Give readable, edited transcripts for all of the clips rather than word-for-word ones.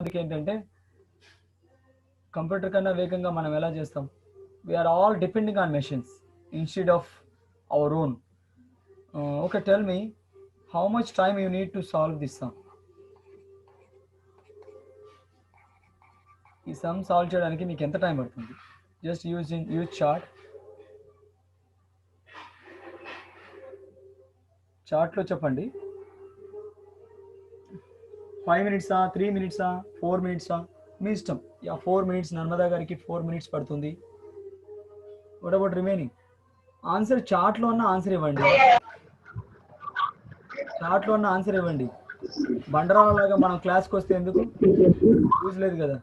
మందికి ఏంటంటే కంప్యూటర్ కన్నా వేగంగా మనం ఎలా చేస్తాం? We're all depending on machines instead of our own. Okay, tell me how much time you need to solve this sum? ఈ సమ్ సాల్వ్ చేయడానికి మీకు ఎంత టైం పడుతుంది? జస్ట్ యూజ్ చార్ట్లో చెప్పండి. 5 minutes, 3 minutes, 4 minutes, మీ ఇష్టం. 4 minutes నర్మదా గారికి 4 minutes పడుతుంది. What about remaining? ఆన్సర్ చార్ట్లో ఉన్న ఆన్సర్ ఇవ్వండి. చార్ట్లో ఉన్న ఆన్సర్ ఇవ్వండి. బండరాలాగా మనం క్లాస్కి వస్తే ఎందుకు యూజ్ లేదు కదా.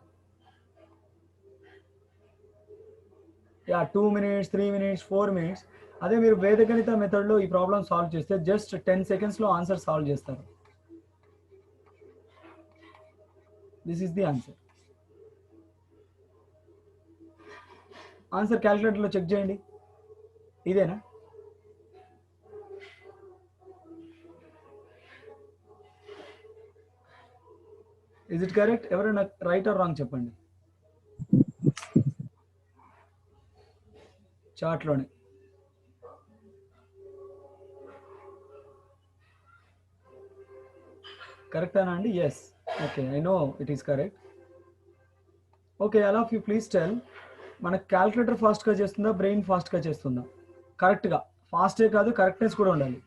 2 minutes, 3 minutes, 4 minutes. అదే మీరు వేదగణిత మెథడ్లో ఈ ప్రాబ్లం సాల్వ్ చేస్తే జస్ట్ 10 secondsలో ఆన్సర్ సాల్వ్ చేస్తారు. This is the answer. Answer క్యాలిక్యులేటర్లో చెక్ చేయండి. ఇదేనా? Is it correct? ఎవరైనా రైట్ ఆర్ రాంగ్ చెప్పండి. చార్ట్లోనే కరెక్టేనా అండి? Yes. Okay, I know it is correct. Okay, all of you please tell, మనకు క్యాలిక్యులేటర్ ఫాస్ట్గా చేస్తుందా, బ్రెయిన్ ఫాస్ట్గా చేస్తుందా? కరెక్ట్గా, ఫాస్టే కాదు కరెక్ట్నెస్ కూడా ఉండాలి.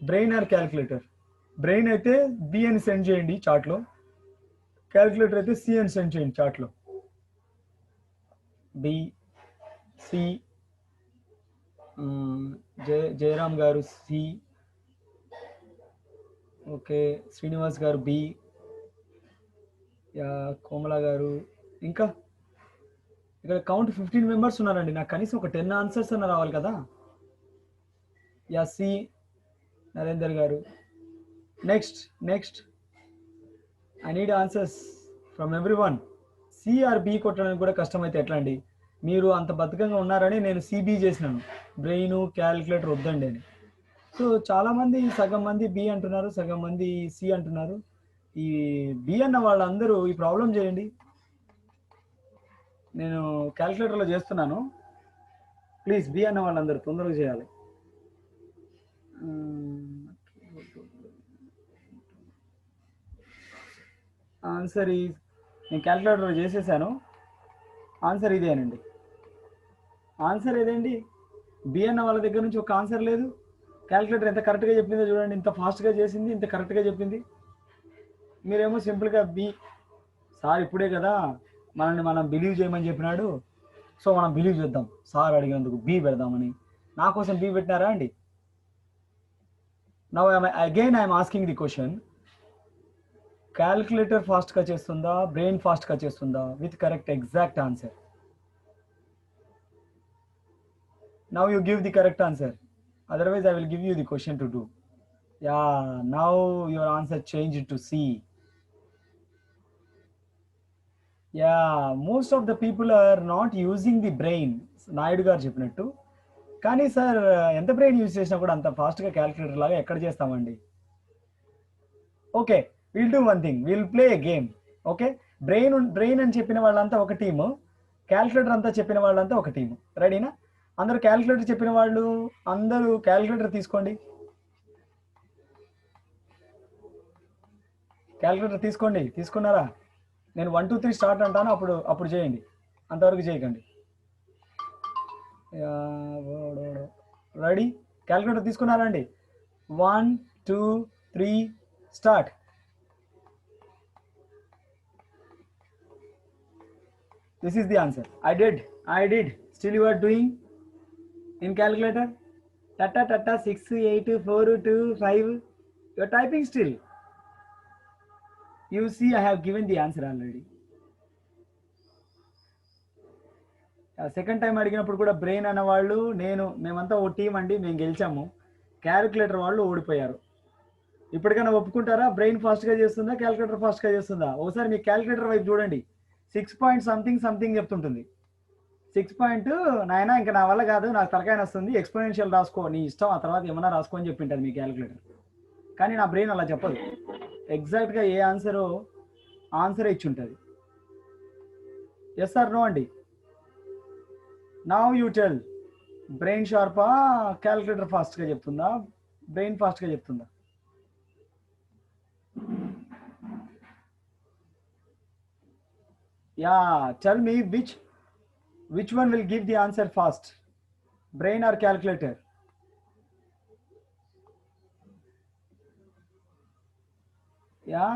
Brain or calculator? బ్రెయిన్ అయితే బి అని సెండ్ చేయండి చార్ట్లో, క్యాలిక్యులేటర్ అయితే సి అని సెండ్ చేయండి చార్ట్లో. బి, సి, జయరామ్ గారు సి, ఓకే, శ్రీనివాస్ గారు బి, కోమల గారు, ఇంకా ఇక్కడ కౌంట్ 15 మెంబర్స్ ఉన్నారండి. నాకు కనీసం ఒక 10 ఆన్సర్స్ అన్న రావాలి కదా. C, Narender garu. Next I need answers from everyone. C or B కొట్టడానికి కూడా కష్టమైతే ఎట్లా అండి? మీరు అంత బద్ధకంగా ఉన్నారని నేను సిబి చేసినాను, బ్రెయిన్ క్యాలిక్యులేటర్ వద్దండి అని. సో చాలామంది, సగం మంది బి అంటున్నారు, సగం మంది సి అంటున్నారు. ఈ బి అన్న వాళ్ళందరూ ఈ ప్రాబ్లం చేయండి. నేను క్యాలిక్యులేటర్లో చేస్తున్నాను, ప్లీజ్ బి అన్న వాళ్ళందరూ తొందరగా చేయాలి. ఆన్సర్ నేను క్యాలిక్యులేటర్లో చేసేసాను. ఆన్సర్ ఇదేనండి. ఆన్సర్ ఏదండి? బి అన్న వాళ్ళ దగ్గర నుంచి ఒక ఆన్సర్ లేదు. క్యాలిక్యులేటర్ ఎంత కరెక్ట్గా చెప్పిందో చూడండి, ఇంత ఫాస్ట్గా చేసింది, ఇంత కరెక్ట్గా చెప్పింది. మీరేమో సింపుల్గా బి. సార్ ఇప్పుడే కదా మనం బిలీవ్ చేయమని చెప్పినాడు, సో మనం బిలీవ్ చేద్దాం, సార్ అడిగినందుకు బి పెడదామని. నా కోసం బి పెట్టినారా అండి? Now again I'm asking the question, calculator ఫాస్ట్గా చేస్తుందా, బ్రెయిన్ ఫాస్ట్గా చేస్తుందా? With correct exact answer. Now you give the correct answer, otherwise I will give you the question to do. Yeah, now your answer changed to C. Yeah, most of the people are not using the brain. Naidu గారు చెప్పినట్టు. కానీ sir ఎంత brain use చేసినా కూడా అంత ఫాస్ట్గా calculator లాగా ఎక్కడ చేస్తామండి? Okay, will do one thing, will play a game. Okay, brain అని చెప్పిన వాళ్ళంతా ఒక టీము, క్యాలిక్యులేటర్ అంతా చెప్పిన వాళ్ళంతా ఒక టీము. రెడీనా? అందరూ క్యాలిక్యులేటర్ చెప్పిన వాళ్ళు అందరూ క్యాలిక్యులేటర్ తీసుకోండి. క్యాలిక్యులేటర్ తీసుకోండి. తీసుకున్నారా? నేను 1 2 3 స్టార్ట్ అంటాను, అప్పుడు చేయండి, అంతవరకు చేయకండి. రెడీ? క్యాలిక్యులేటర్ తీసుకున్నారా అండి? 1 2 3 start. This is the answer. I did. Still you are doing in calculator? Tata 6 8 4 2 5. You are typing still. You see, I have given the answer already. Second time అడిగినప్పుడు కూడా brain అన్న వాళ్ళు మేమంతా ఓ team అండి, మేము గెలిచాము, calculator వాళ్ళు ఓడిపోయారు. ఇప్పటికైనా ఒప్పుకుంటారా? బ్రెయిన్ ఫాస్ట్గా చేస్తుందా, క్యాలిక్యులేటర్ ఫాస్ట్గా చేస్తుందా? ఒకసారి మీ క్యాలిక్యులేటర్ వైపు చూడండి, 6 పాయింట్ సంథింగ్ చెప్తుంటుంది. 6 పాయింట్ నాయన ఇంకా నా వల్ల కాదు, నాకు తలకాయ వస్తుంది, ఎక్స్పోనెన్షియల్ రాసుకో, నీ ఇష్టం, ఆ తర్వాత ఏమన్నా రాసుకో అని చెప్పింటుంది మీ క్యాలిక్యులేటర్. కానీ నా బ్రెయిన్ అలా చెప్పదు. ఎగ్జాక్ట్గా ఏ ఆన్సరో ఆన్సర్ ఇచ్చి ఉంటుంది. ఎస్ ఆర్ నో అండి? Now you tell. బ్రెయిన్ షార్పా, క్యాలిక్యులేటర్ ఫాస్ట్గా చెప్తుందా, బ్రెయిన్ ఫాస్ట్గా చెప్తుందా? Yeah, tell me which one will give the answer fast, brain or calculator? Yeah,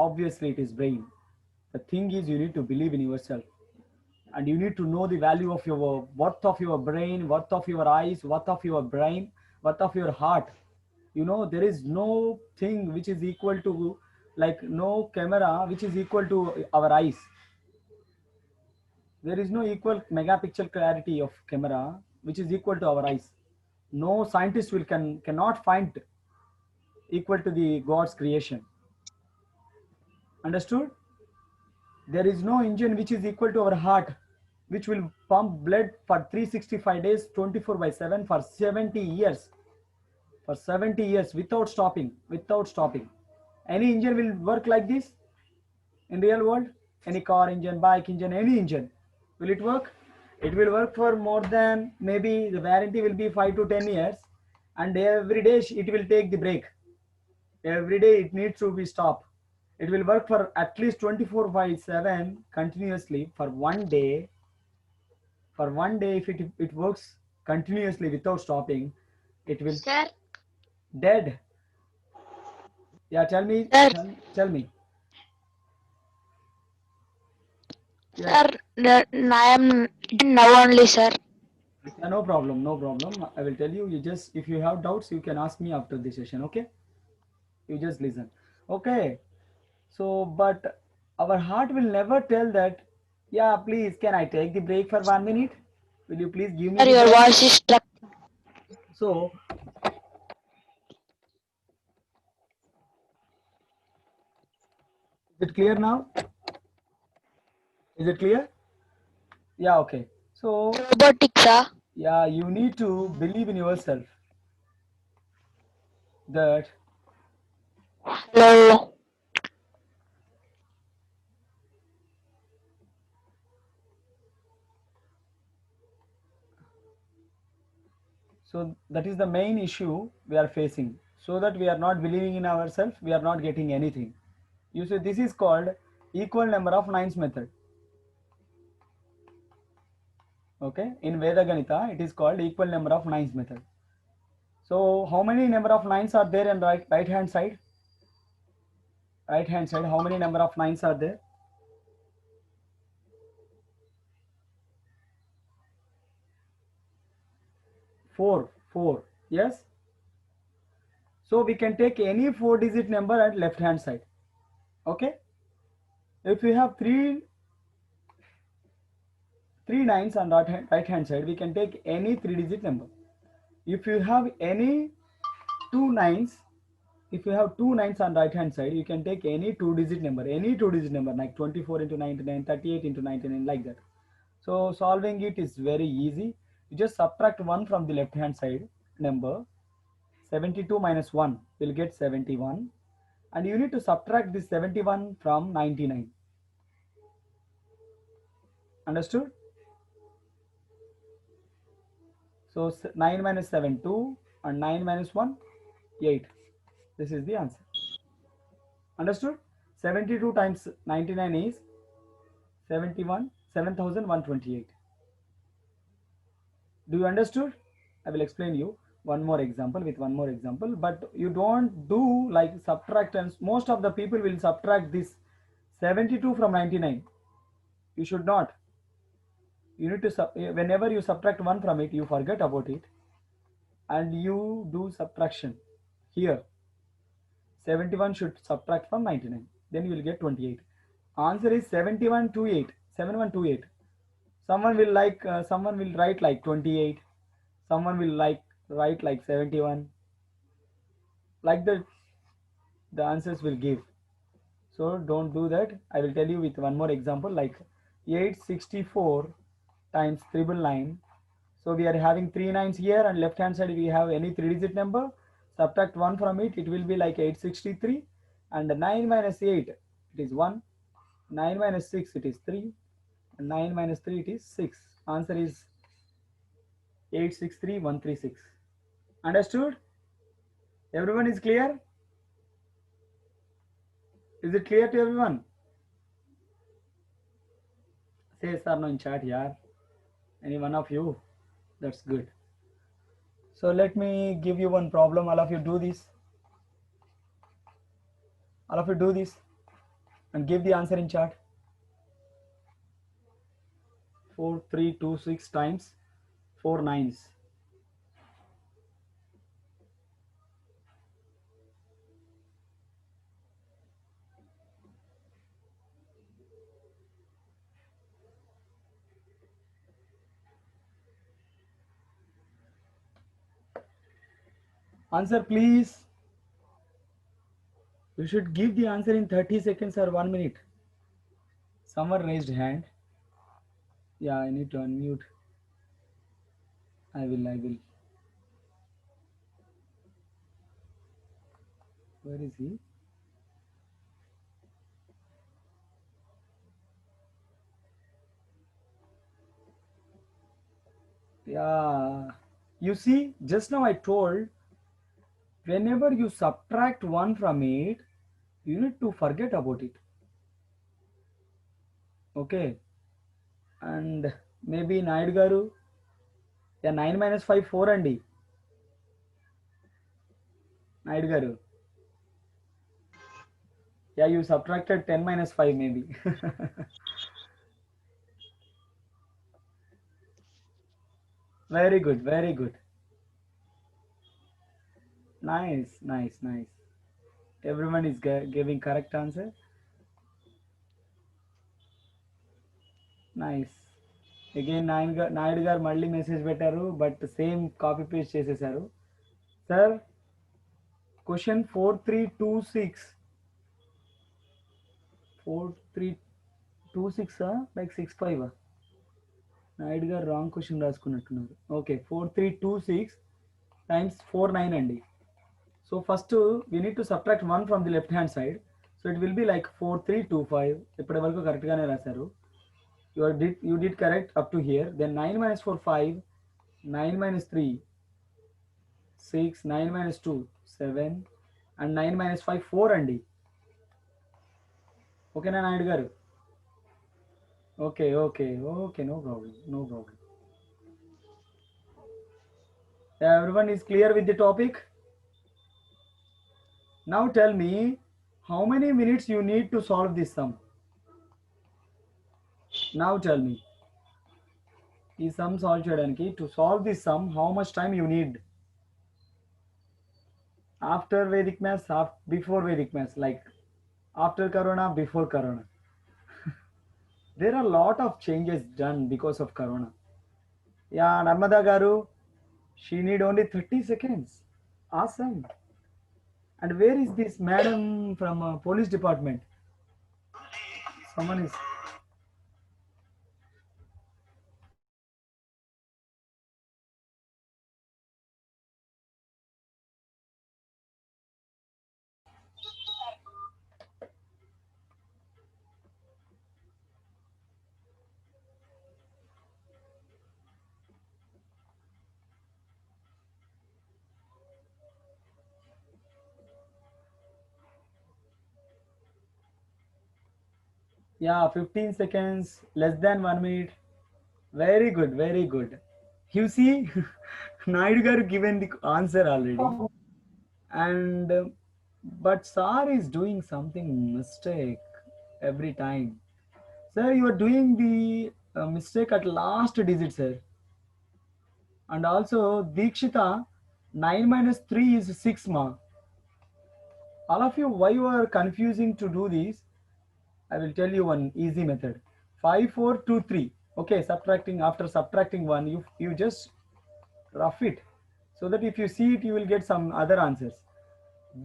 obviously it is brain. The thing is, you need to believe in yourself, and you need to know the value of your worth of your brain, worth of your eyes, worth of your brain, worth of your heart. You know, there is no thing which is equal to, like no camera which is equal to our eyes. There is no equal megapixel clarity of camera which is equal to our eyes. No scientist cannot find equal to the God's creation. Understood? There is no engine which is equal to our heart, which will pump blood for 365 days, 24/7 for 70 years. For 70 years without stopping, without stopping. Any engine will work like this in real world? Any car engine, bike engine, any engine. Will it work? It will work for more than, maybe the warranty will be 5 to 10 years, and every day it will take the break. Every day it needs to be stopped. It will work for at least 24/7 continuously for one day. For one day, if it works continuously without stopping, it will Sir, dead. Yeah, tell me. Sir. Tell me. Sir, I am now only, sir. Yeah, no problem, no problem. I will tell you. You just, if you have doubts, you can ask me after the session. Okay? You just listen. Okay. So, but our heart will never tell that. Yeah, please, can I take the break for 1 minute? Will you please give me Sir, the your break? voice is stuck. So, is it clear now? Is it clear? Yeah, okay. So, Robotics, sir. yeah, you need to believe in yourself that. Hello. So that is the main issue we are facing. So that we are not believing in ourselves, we are not getting anything. You see, this is called equal number of nines method. Okay, in Veda Ganita, it is called equal number of nines method. So how many number of nines are there in right hand side? Right hand side, how many number of nines are there? 4. 4. Yes. So we can take any 4-digit number at left hand side. Okay. If we have three nines on right hand side, we can take any 3-digit number. If you have any two nines, if you have two nines on right hand side, you can take any 2-digit number, like 24 into 99, 38 into 99, like that. So solving it is very easy. You just subtract 1 from the left hand side number. 72 minus 1 will get 71, and you need to subtract this 71 from 99. Understood? So 9 minus 7, 2, and 9 minus 1, 8. This is the answer. Understood? 72 times 99 is 7,128. Do you understood? I will explain you one more example with one more example, but you don't do like subtractance. Most of the people will subtract this 72 from 99. You should not. You need to, whenever you subtract 1 from it, you forget about it and you do subtraction. Here 71 should subtract from 99, then you will get 28. Answer is 7128. 7128. Someone will someone will write like 28, someone will write like 71, like that the answers will give. So don't do that. I will tell you with one more example, like 864 times 999. So we are having 3 nines here, and left hand side we have any 3-digit number. Subtract 1 from it, it will be like 863, and 9 minus 8, it is 1. 9 minus 6 it is 3. And 9 minus 3 it is 6. Answer is 863136. Understood? Everyone is clear? Is it clear to everyone? Say yes or no in chat, yeah. Any one of you? That's good. So let me give you one problem. All of you do this. All of you do this and give the answer in chat. 4326 times 4 nines. Answer please. You should give the answer in 30 seconds or 1 minute. Someone raised hand. Yeah, I need to unmute. I will. Where is he? Yeah. You see, just now I told, whenever you subtract 1 from it, you need to forget about it. Okay. And maybe Naidu garu, yeah, 9 minus 5, 4 andi. Naidu garu. Yeah, you subtracted 10 minus 5 maybe. Very good, very good. Nice. Everyone is giving correct answer. Nice. Again, Naidu గారు మళ్ళీ message పెట్టారు, but same copy paste చేసేసారు. Sir, question 4326 4326 like 65 Naidu గారు wrong question రాసుకున్నట్టున్నారు. Okay, 4326 times 49 అండి. So first we need to subtract 1 from the left hand side. So it will be like 4325. ఇప్పటి వరకు కరెక్ట్గానే రాశారు. You did correct up to here. Then 9 minus 4 5, 9 minus 3 6, 9 minus 2 7, and 9 minus 5 4 andi. Okay na Naidu garu? Okay, no problem. Everyone is clear with the topic? Now tell me, how many minutes you need to solve this sum? Now tell me, ఈ sum solve చేయడానికి, to solve this sum, how much time you need? After Vedic maths, before Vedic maths, like after Corona, before Corona. There are a lot of changes done because of Corona. Yeah, Narmada garu, she need only 30 seconds. Awesome. And where is this madam from police department? Someone is... Yeah, 15 seconds, less than 1 minute. Very good. You see, Naidu garu given the answer already. And but sir is doing something mistake every time. Sir, you are doing the mistake at last digit, sir. And also Dikshita, 9 minus 3 is 6 ma. All of you, why you are confusing to do this? I will tell you one easy method. 5 4 2 3. Okay, after subtracting 1, you just rough it, so that if you see it, you will get some other answers.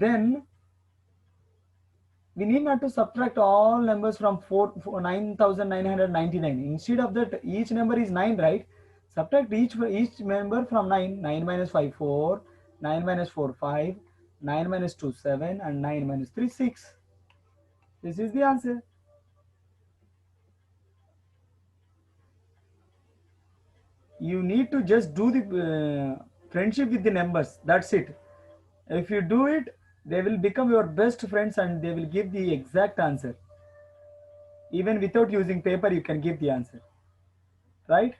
Then we need not to subtract all numbers from 9,999. Instead of that, each number is 9, right? Subtract each number from 9. 9 minus 5 4, 9 minus 4 5, 9 minus 2 7, and 9 minus 3 6. This is the answer. you need to just do the friendship with the numbers. That's it. If you do it, they will become your best friends and they will give the exact answer. Even without using paper, you can give the answer, right?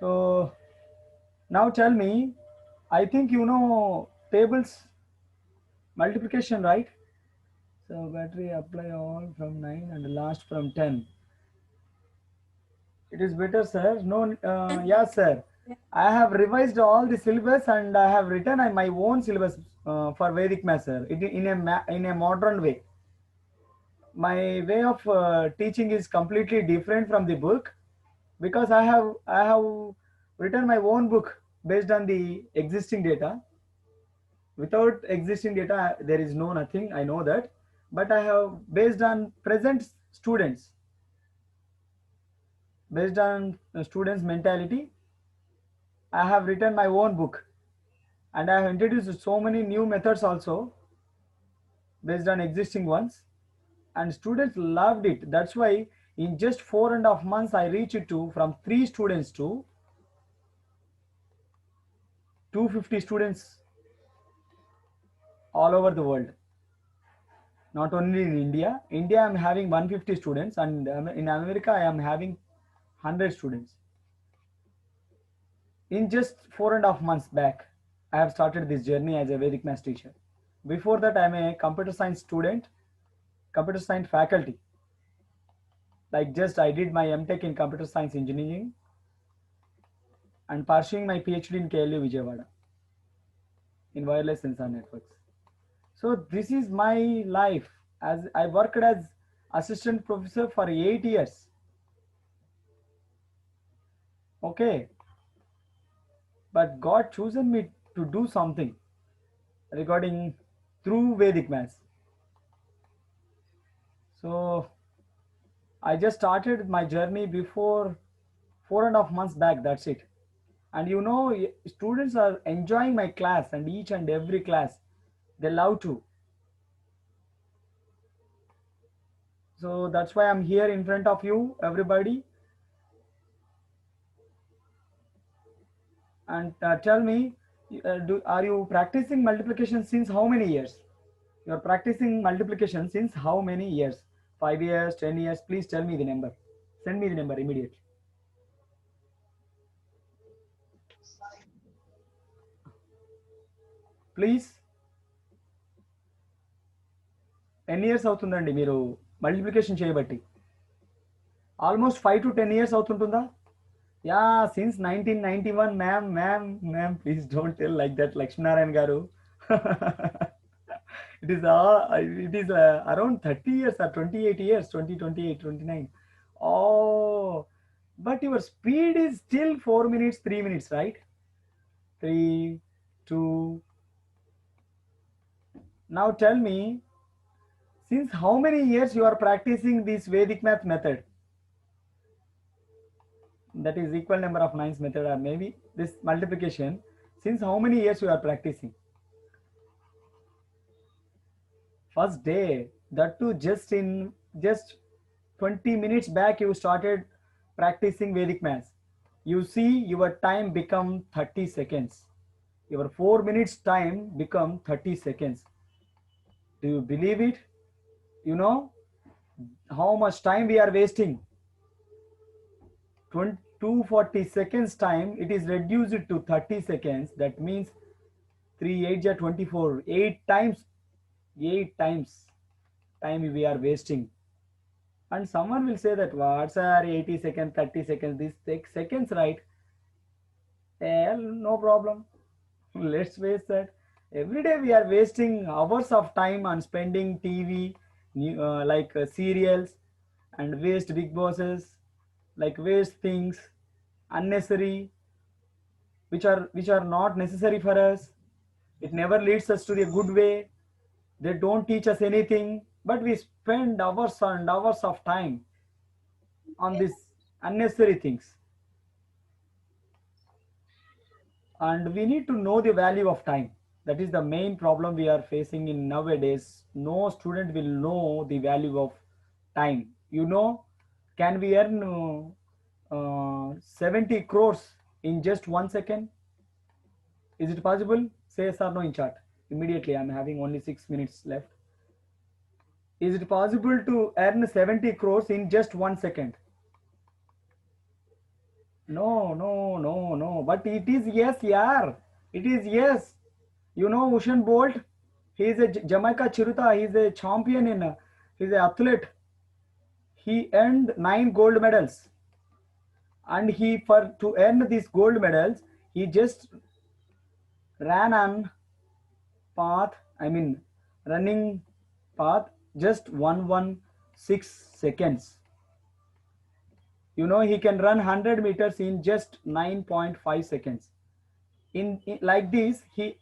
So now tell me, I think you know tables multiplication, right? So battery apply all from 9 and last from 10. It is better, sir. No, yeah, sir. I have revised all the syllabus and I have written my own syllabus for Vedic math, sir. It in a modern way. My way of teaching is completely different from the book because I have written my own book based on the existing data. Without existing data, there is no nothing. I know that, but I have based on present students, based on students' mentality. I have written my own book, and I have introduced so many new methods also based on existing ones, and students loved it. That's why in just 4.5 months, I reached it to from 3 students to 250 students all over the world. Not only in India. India, I'm having 150 students, and in America, I am having 100 students. In just 4.5 months back, I have started this journey as a Vedic math teacher. Before that, I'm a computer science student, computer science faculty. Like just I did my MTech in computer science engineering and pursuing my PhD in KLU Vijayawada in wireless sensor networks. So this is my life. As I worked as assistant professor for 8 years. Okay. But God chosen me to do something regarding through Vedic maths. So I just started my journey before 4.5 months back. That's it. And you know, students are enjoying my class and each and every class. They love to. So that's why I'm here in front of you, everybody. And tell me, are you practicing multiplication since how many years? You're practicing multiplication since how many years? 5 years, 10 years? Please tell me the number. Send me the number immediately. Please. ఎన్ని years అవుతుందండి మీరు multiplication చేయబట్టి? Almost 5 to 10 years అవుతుంటుందా? Yeah since 1991. Ma'am please don't tell like that Lakshminarayana garu. it is around 30 years or 28 years, 20, 28, 29. Oh, but your speed is still 4 minutes, 3 minutes, right? 3, 2. Now tell me, since how many years you are practicing this Vedic math method? That is equal number of nines method, or maybe this multiplication. Since how many years you are practicing? First day, that too just 20 minutes back you started practicing Vedic maths. You see your time become 30 seconds. Your 4 minutes time become 30 seconds. Do you believe it? You know how much time we are wasting? 240 seconds time, it is reduced to 30 seconds. That means 3 8 are 24. 8 times time we are wasting. And someone will say that what's our 80 seconds, 30 seconds, this takes seconds, right? Well, no problem. Let's waste that. Every day we are wasting hours of time on spending TV, serials, and waste big bosses, like waste things, unnecessary, which are not necessary for us. It never leads us to the good way. They don't teach us anything, but we spend hours and hours of time on these unnecessary things. And we need to know the value of time. That is the main problem we are facing in nowadays. No student will know the value of time. You know, can we earn 70 crores in just 1 second? Is it possible? Say yes or no in chat. Immediately, I'm having only 6 minutes left. Is it possible to earn 70 crores in just 1 second? No, no, no, no. But it is yes, yeah. It is yes. You know Usain Bolt? He is a Jamaica Chiruta. He is a champion in. He's an athlete. He earned 9 gold medals, and he for to earn these gold medals, he just ran on path. I mean, running path just 116 seconds. You know he can run 100 meters in just 9.5 seconds. In like this, he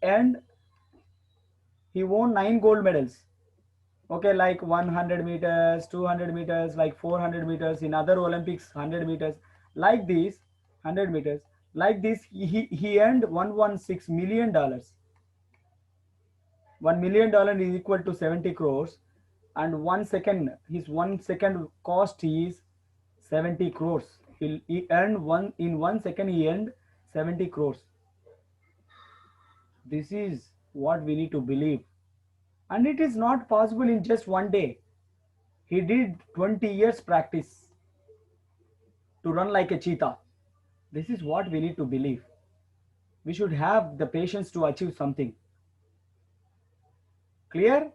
won 9 gold medals. Okay, like 100 meters, 200 meters, like 400 meters in other Olympics, 100 meters, like this, 100 meters, like this, he earned $116 million. $1 million is equal to 70 crores, and 1 second, his 1 second cost is 70 crores. He earned in 1 second, he earned 70 crores. This is what we need to believe. And it is not possible in just one day. He did 20 years practice to run like a cheetah. This is what we need to believe. We should have the patience to achieve something. Clear?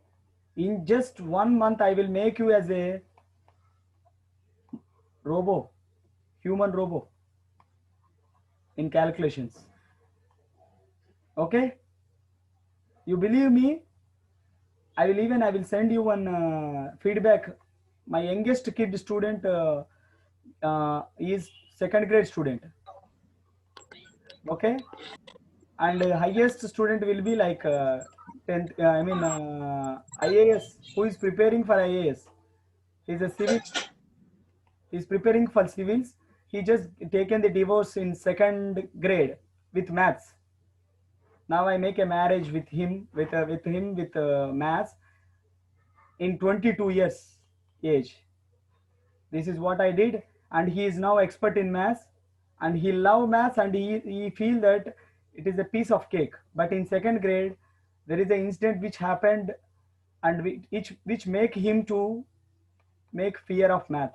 In just 1 month, I will make you as a robo, human robo in calculations. Okay? You believe me? I will send you one feedback. My youngest kid student is second grade student. Okay, and highest student will be like 10th. IAS. Who is preparing for IAS? He's a civil. He's preparing for civils. He just taken the divorce in second grade with maths. Now I make a marriage with him with maths in 22 years age. This is what I did, and he is now expert in maths, and he love maths, and he feel that it is a piece of cake. But in second grade, there is an incident which happened, and which make him to make fear of math.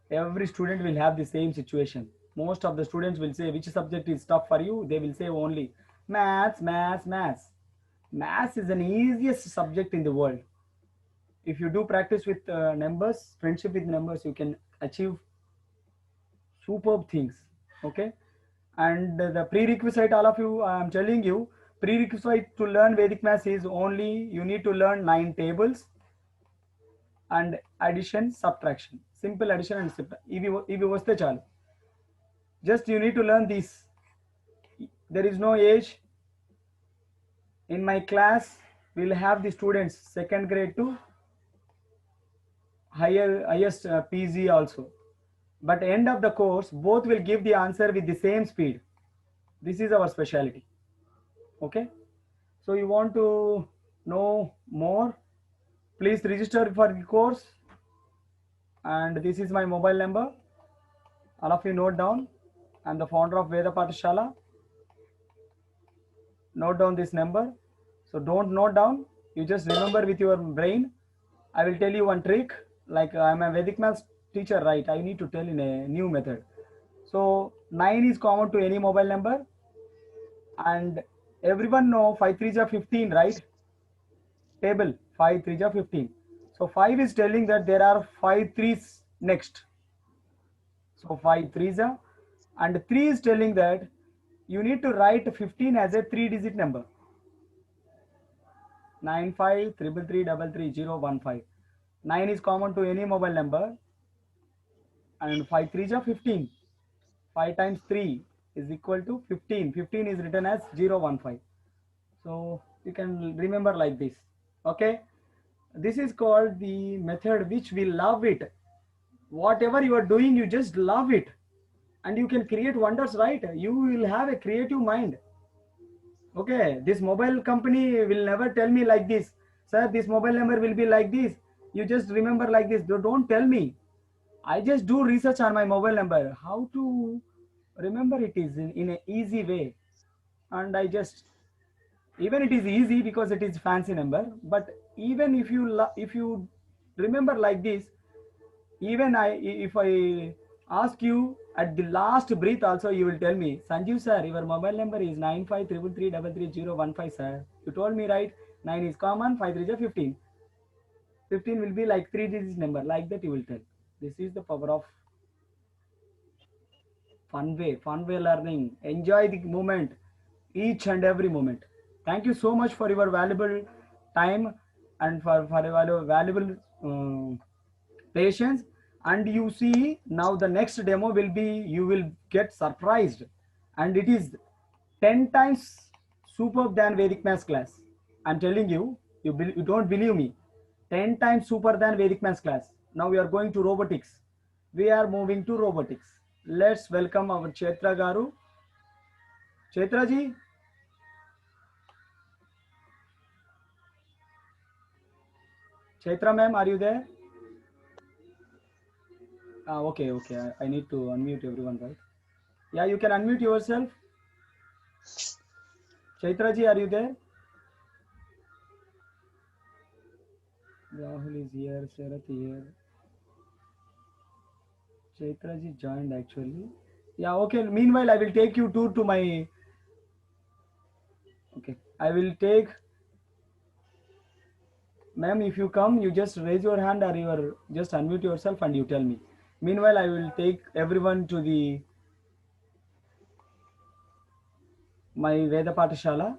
Every student will have the same situation. Most of the students will say, which subject is tough for you? They will say only maths, maths, maths. Maths is an easiest subject in the world. If you do practice with numbers, friendship with numbers, you can achieve superb things. Okay, and the prerequisite, all of you, I am telling you, prerequisite to learn Vedic maths is only you need to learn 9 tables and addition, subtraction, simple addition and subtraction. If you vaste chalu, just you need to learn this. There is no age. In my class, we will have the students second grade to highest PG also. But end of the course, both will give the answer with the same speed. This is our specialty. Okay. So you want to know more? Please register for the course. And this is my mobile number. All of you note down. I'm the founder of Veda Pathshala. Note down this number. So don't note down. You just remember with your brain. I will tell you one trick. Like I'm a Vedic maths teacher, right? I need to tell in a new method. So 9 is common to any mobile number, and everyone know 5 3s are 15, right? Table 5 3s are 15. So 5 is telling that there are 5 3s next. So 5 3s are, and 3 is telling that you need to write 15 as a 3-digit number. 95 333 330 15. 9 is common to any mobile number, and 5 3s are 15. 5 times 3 is equal to 15. 15 is written as 015. So you can remember like this. Okay, this is called the method which we love it. Whatever you are doing, you just love it, and you can create wonders, right? You will have a creative mind. Okay, this mobile company will never tell me like this, sir, this mobile number will be like this. You just remember like this. Don't tell me. I just do research on my mobile number. How to remember it is in an easy way. And I just, even it is easy because it is fancy number. But even if you remember like this, even if I ask you at the last breath also, you will tell me, Sanjeev sir, your mobile number is 9533333015, sir. You told me right. 9 is common, 5 3 is 15. 15 will be like 3 digit number. Like that you will tell. This is the power of fun way learning. Enjoy the moment, each and every moment. Thank you so much for your valuable time and for your valuable patience. And you see now the next demo will be, you will get surprised, and it is 10 times superb than Vedic maths class. I'm telling you, you don't believe me. 10 times super than Vedic maths class. Now we are going to robotics. We are moving to robotics. Let's welcome our Chetra Garu. Chetra ji. Chetra ma'am, are you there? Okay, okay. I need to unmute everyone, right? Yeah, you can unmute yourself. Chaitra ji, are you there? Rahul is here, Sharath here. Chaitra ji joined actually. Yeah, okay. Meanwhile, I will take you to my. Okay, I will take. Ma'am, if you come, you just raise your hand or you are just unmute yourself and you tell me. Meanwhile, I will take everyone to the my Veda Patashala.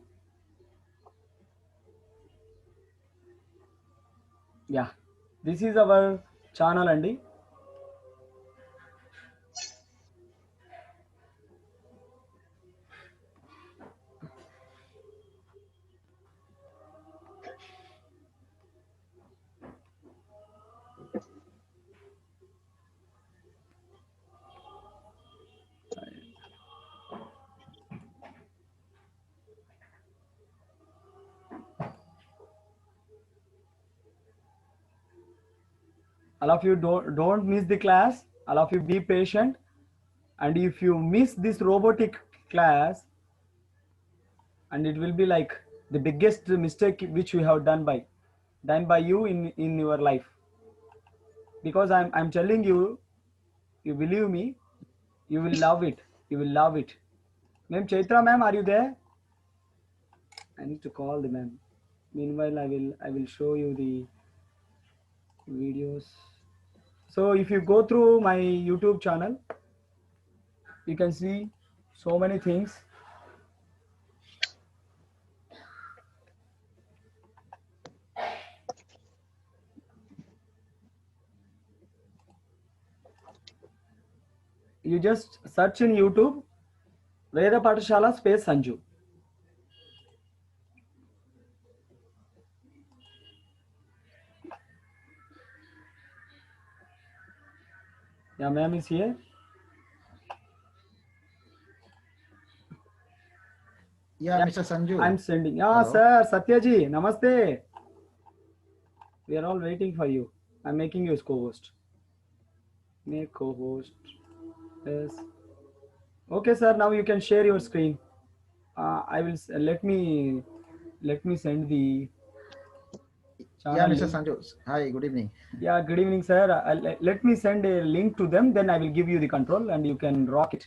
Yeah, this is our channel, Andy. All of you don't miss the class. All of you be patient. And if you miss this robotic class, and it will be like the biggest mistake which you have done by you in your life. Because I'm telling you, you believe me, you will love it. You will love it. Ma'am Chaitra ma'am, are you there? I need to call the ma'am. Meanwhile, I will show you the videos. So if you go through my YouTube channel, you can see so many things. You just search in YouTube Veda Patashala space Sanju. Yeah, ma'am is here. Yeah, Mr. Sanju. I'm sending. Yeah, Hello. sir, Satyaji, namaste. We are all waiting for you. I'm making you as co-host. Make co-host. Yes. Okay, sir. Now you can share your screen. I will let me send the channel. Yeah, Mr. link. Sanju. Hi, good evening. Yeah, good evening, sir. Let me send a link to them. Then I will give you the control, and you can rock it.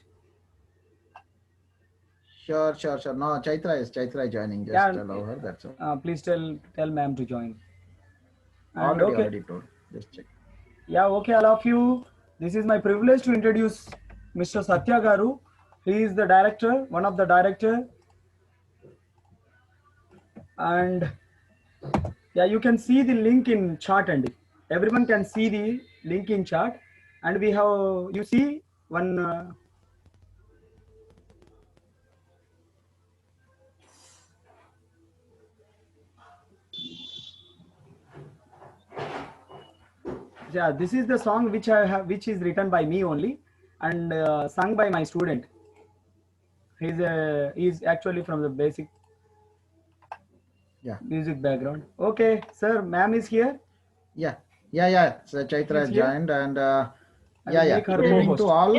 Sure. No, Chaitra is joining. Just Yeah, allow her. That's all. please tell ma'am to join. And Already told. Just check. Yeah, okay, all of you. This is my privilege to introduce Mr. Satya Garu. He is the director, one of the director. And yeah, you can see the link in chat, and everyone can see the link in chat. And we have, you see one. Yeah, this is the song which I have, which is written by me only, and sung by my student. He's actually from the basic music background. Okay, sir, ma'am is here. Yeah. So Chaitra He's here? joined, and I Yeah, will yeah. make her Good evening co-host. to all.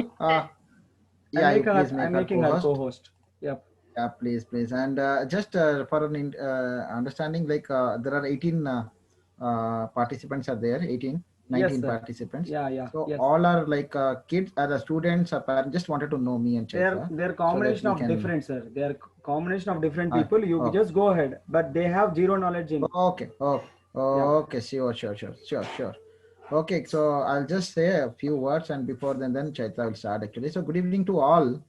Yeah, you I'll make please her. make I'm her making her co-host. co-host. Yep. Yeah, please, please. And just for an understanding, like there are 18 participants are there, 18, Yes, 19 sir. participants. Yeah, yeah. So Yes. all are like kids, the students, parents. Just wanted to know me and Chaitra They're so that combination we of can. different, sir. They're combination of different people. You Okay, just go ahead, but they have zero knowledge in. okay, okay, Yeah. okay. Sure. Okay, so I'll just say a few words, and before then Chaitra will start actually. So good evening to all.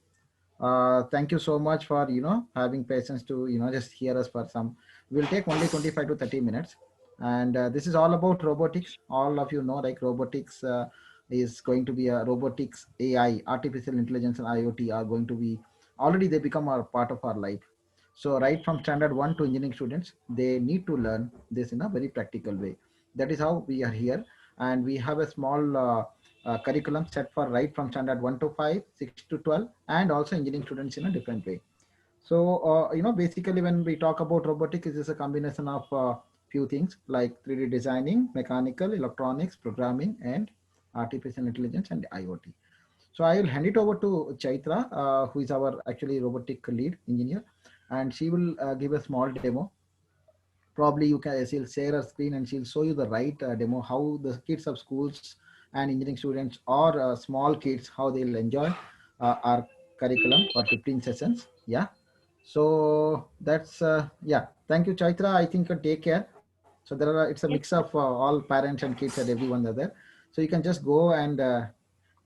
Thank you so much for having patience to just hear us for some. We'll take only 25 to 30 minutes, and this is all about robotics. All of you know, like robotics is going to be a robotics, AI, artificial intelligence, and IoT are going to be already they become a part of our life. So right from standard one to engineering students, they need to learn this in a very practical way. That is how we are here, and we have a small. Curriculum set for right from standard 1 to 5, 6 to 12, and also engineering students in a different way. So, basically when we talk about robotics, it is a combination of few things like 3D designing, mechanical, electronics, programming, and artificial intelligence and IoT. So I will hand it over to Chaitra, who is our actually robotic lead engineer, and she will give a small demo. Probably you can she'll share her screen and she'll show you the right demo how the kids of schools and engineering students or small kids how they'll enjoy our curriculum for 15 sessions. Yeah, so that's yeah, thank you Chaitra. I think take care. So there are it's a mix Yes, of all parents and kids and everyone are there, so you can just go and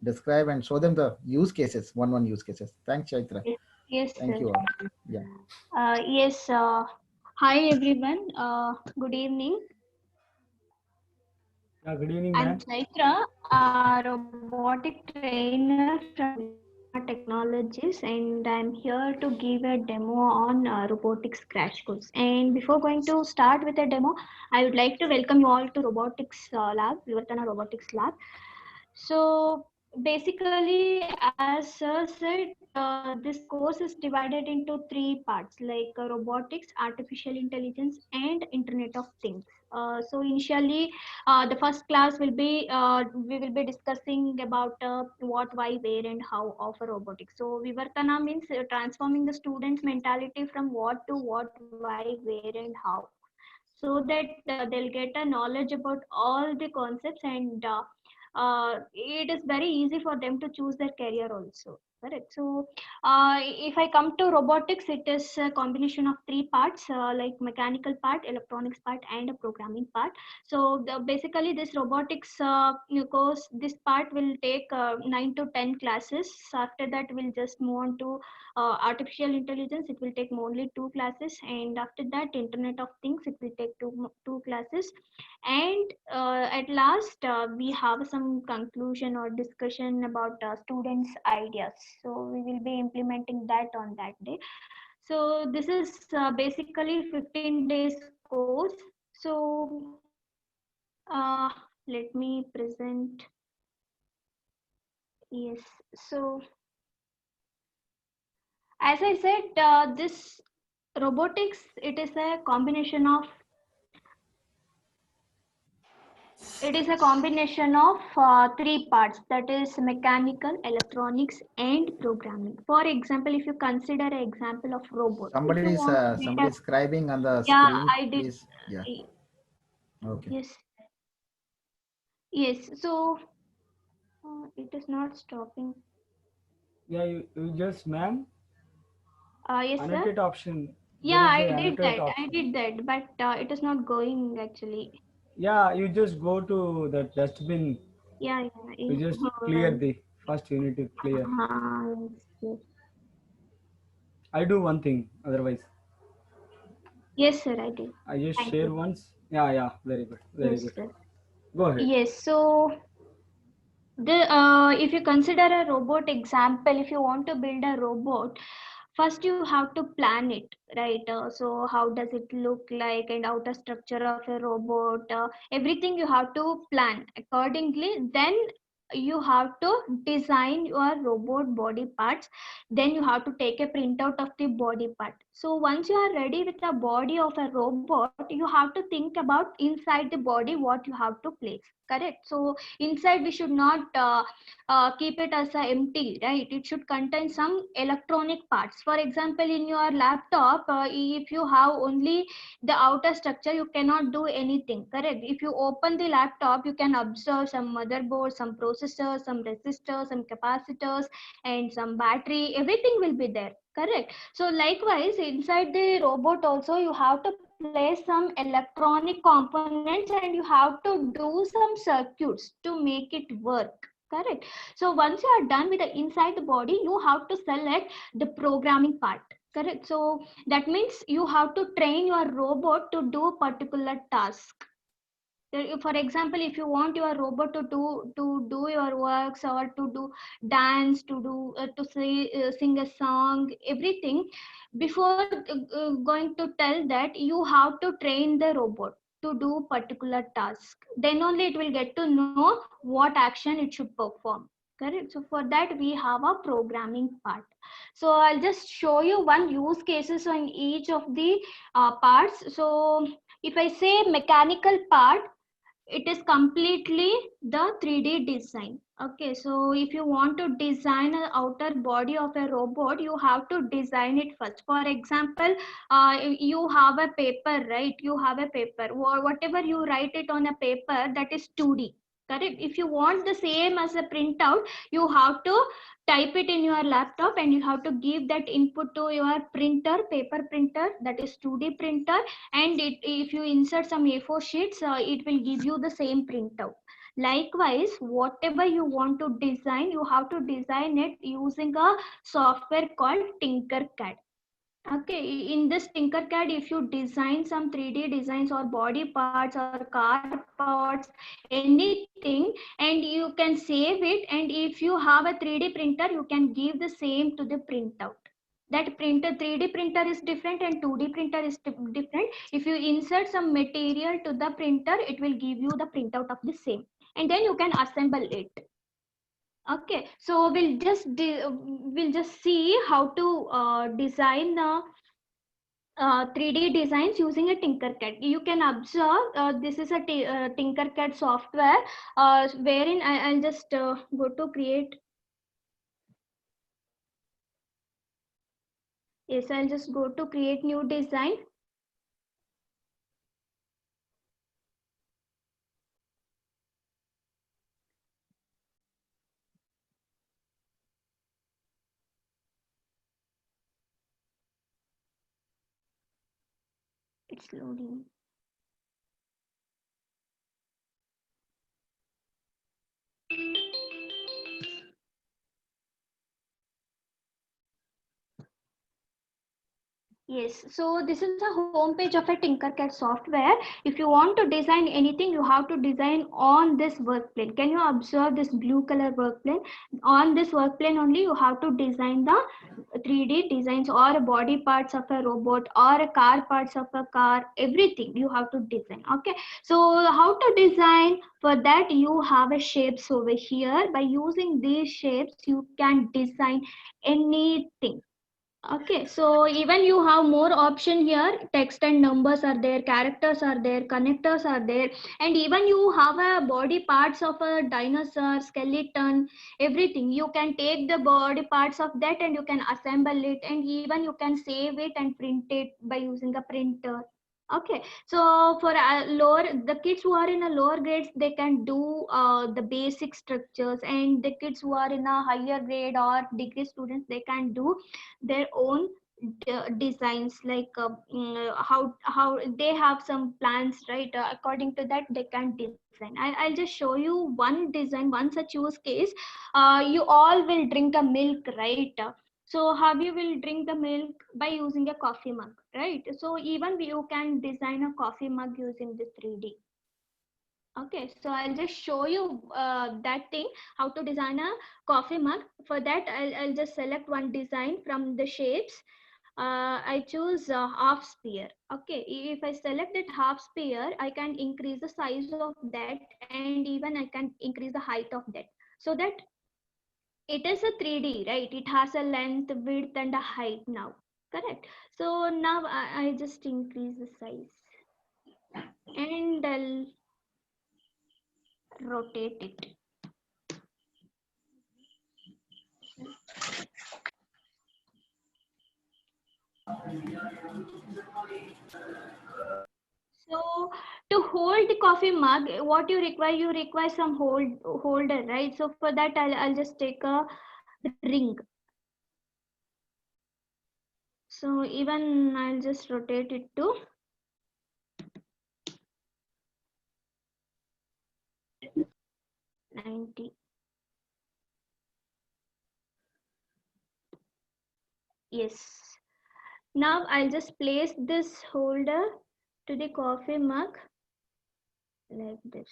describe and show them the use cases, one use cases. Thanks Chaitra. yes, yes, Thank sir. you all. Yeah. Yes. Hi, everyone. Good evening. Yeah. Good evening, I'm ma'am. Chaitra, a robotic trainer from Vishma Technologies, and I'm here to give a demo on robotics crash course. And before going to start with the demo, I would like to welcome you all to Robotics Lab, Vivartana Robotics Lab. So basically, as sir said, this course is divided into three parts like robotics, artificial intelligence, and Internet of Things. So initially, the first class will be we will be discussing about what, why, where, and how of a robotics. So Vivartana means transforming the students' mentality from what to what, why, where, and how, so that they'll get a knowledge about all the concepts, and it is very easy for them to choose their career also, correct? So if I come to robotics, it is a combination of three parts, like mechanical part, electronics part, and a programming part. So basically this robotics course, this part will take 9 to 10 classes. After that we'll just move on to artificial intelligence. It will take only two classes, and after that Internet of Things, it will take two classes, and at last we have some conclusion or discussion about students ideas, so we will be implementing that on that day. So this is basically 15 days course. So let me present. Yes, so as I said, this robotics, it is a combination of three parts, that is mechanical, electronics, and programming. For example, if you consider an example of robot, if you want to build a, Somebody is scribing on the yeah, screen, I did. please. Yeah. Okay. Yes, yes. So it is not stopping. Yeah. You just, ma'am. Yes, sir. Annotate option. There Yeah, is I a did annotate that. I option. did that, but it is not going actually. Yeah. You just go to the dustbin. Yeah, You yeah. just Hold clear on. the first. You need to clear. Yes, yes. I do one thing. Otherwise, Yes, sir, I did. I just Thank share you. once. Yeah. Yeah. Very good. Very Yes, good. sir. Go ahead. Yes, so the if you consider a robot example, if you want to build a robot, first you have to plan it, right? So how does it look like, and outer structure of a robot, everything you have to plan accordingly. Then you have to design your robot body parts. Then you have to take a printout of the body part. So once you are ready with the body of a robot, you have to think about inside the body what you have to place. Correct. So inside we should not keep it as a empty, right? It should contain some electronic parts. For example, in your laptop, if you have only the outer structure, you cannot do anything. Correct. If you open the laptop, you can observe some motherboard, some processors, some resistors, some capacitors, and some battery. Everything will be there. Correct. So likewise, inside the robot also you have to place some electronic components and you have to do some circuits to make it work. Correct. So once you are done with the inside the body, you have to select the programming part. Correct. So that means you have to train your robot to do a particular task. For example, if you want your robot to do your works or to do dance, to do to say, sing a song, everything, before going to tell that, you have to train the robot to do particular task, then only it will get to know what action it should perform. Correct. So for that we have a programming part. So I'll just show you one use cases on each of the parts. So if I say mechanical part, it is completely the 3D design. Okay, so if you want to design an outer body of a robot, you have to design it first. For example, you have a paper, right? You have a paper, whatever you write it on a paper, that is 2D. Correct. If you want the same as a printout, you have to type it in your laptop and you have to give that input to your printer, paper printer, that is 2D printer, and if you insert some A4 sheets, it will give you the same printout. Likewise, whatever you want to design, you have to design it using a software called Tinkercad. Okay, in this Tinkercad, if you design some 3D designs or body parts or car parts, anything, and you can save it, and if you have a 3D printer, you can give the same to the printout. That printer, 3D printer is different and 2D printer is different. If you insert some material to the printer, it will give you the printout of the same, and then you can assemble it. Okay, so we'll just see how to design 3D designs using a Tinkercad. You can observe this is a Tinkercad software, wherein I'll just go to create. Yes, I'll just go to create new design. It's loading. Yes, so this is a home page of a Tinkercad software. If you want to design anything, you have to design on this work plane. Can you observe this blue color work plane? On this work plane only, you have to design the 3D designs or body parts of a robot or a car parts of a car, everything you have to design. Okay, so how to design? For that, you have a shapes over here. By using these shapes, you can design anything. Okay, so even you have more option here. Text and numbers are there, characters are there, connectors are there, and even you have a body parts of a dinosaur, skeleton, everything. You can take the body parts of that and you can assemble it, and even you can save it and print it by using a printer. Okay, so for the kids who are in a lower grades, they can do the basic structures, and the kids who are in a higher grade or degree students, they can do their own designs, like how they have some plans, right? According to that, they can design. I'll just show you one design, one such use case. You all will drink a milk, right? So how you will drink the milk? By using a coffee mug, right? So even you can design a coffee mug using this 3D. Okay, so I'll just show you that thing, how to design a coffee mug. For that, I'll just select one design from the shapes. I choose half sphere. Okay, if I select that half sphere, I can increase the size of that, and even I can increase the height of that, so that it is a 3D, right? It has a length, width, and a height now. Correct. So now I just increase the size and I'll rotate it. So to hold the coffee mug, what you require some holder, right? So for that, I'll just take a ring. So even I'll just rotate it to 90. Yes. Now I'll just place this holder to the coffee mug like this.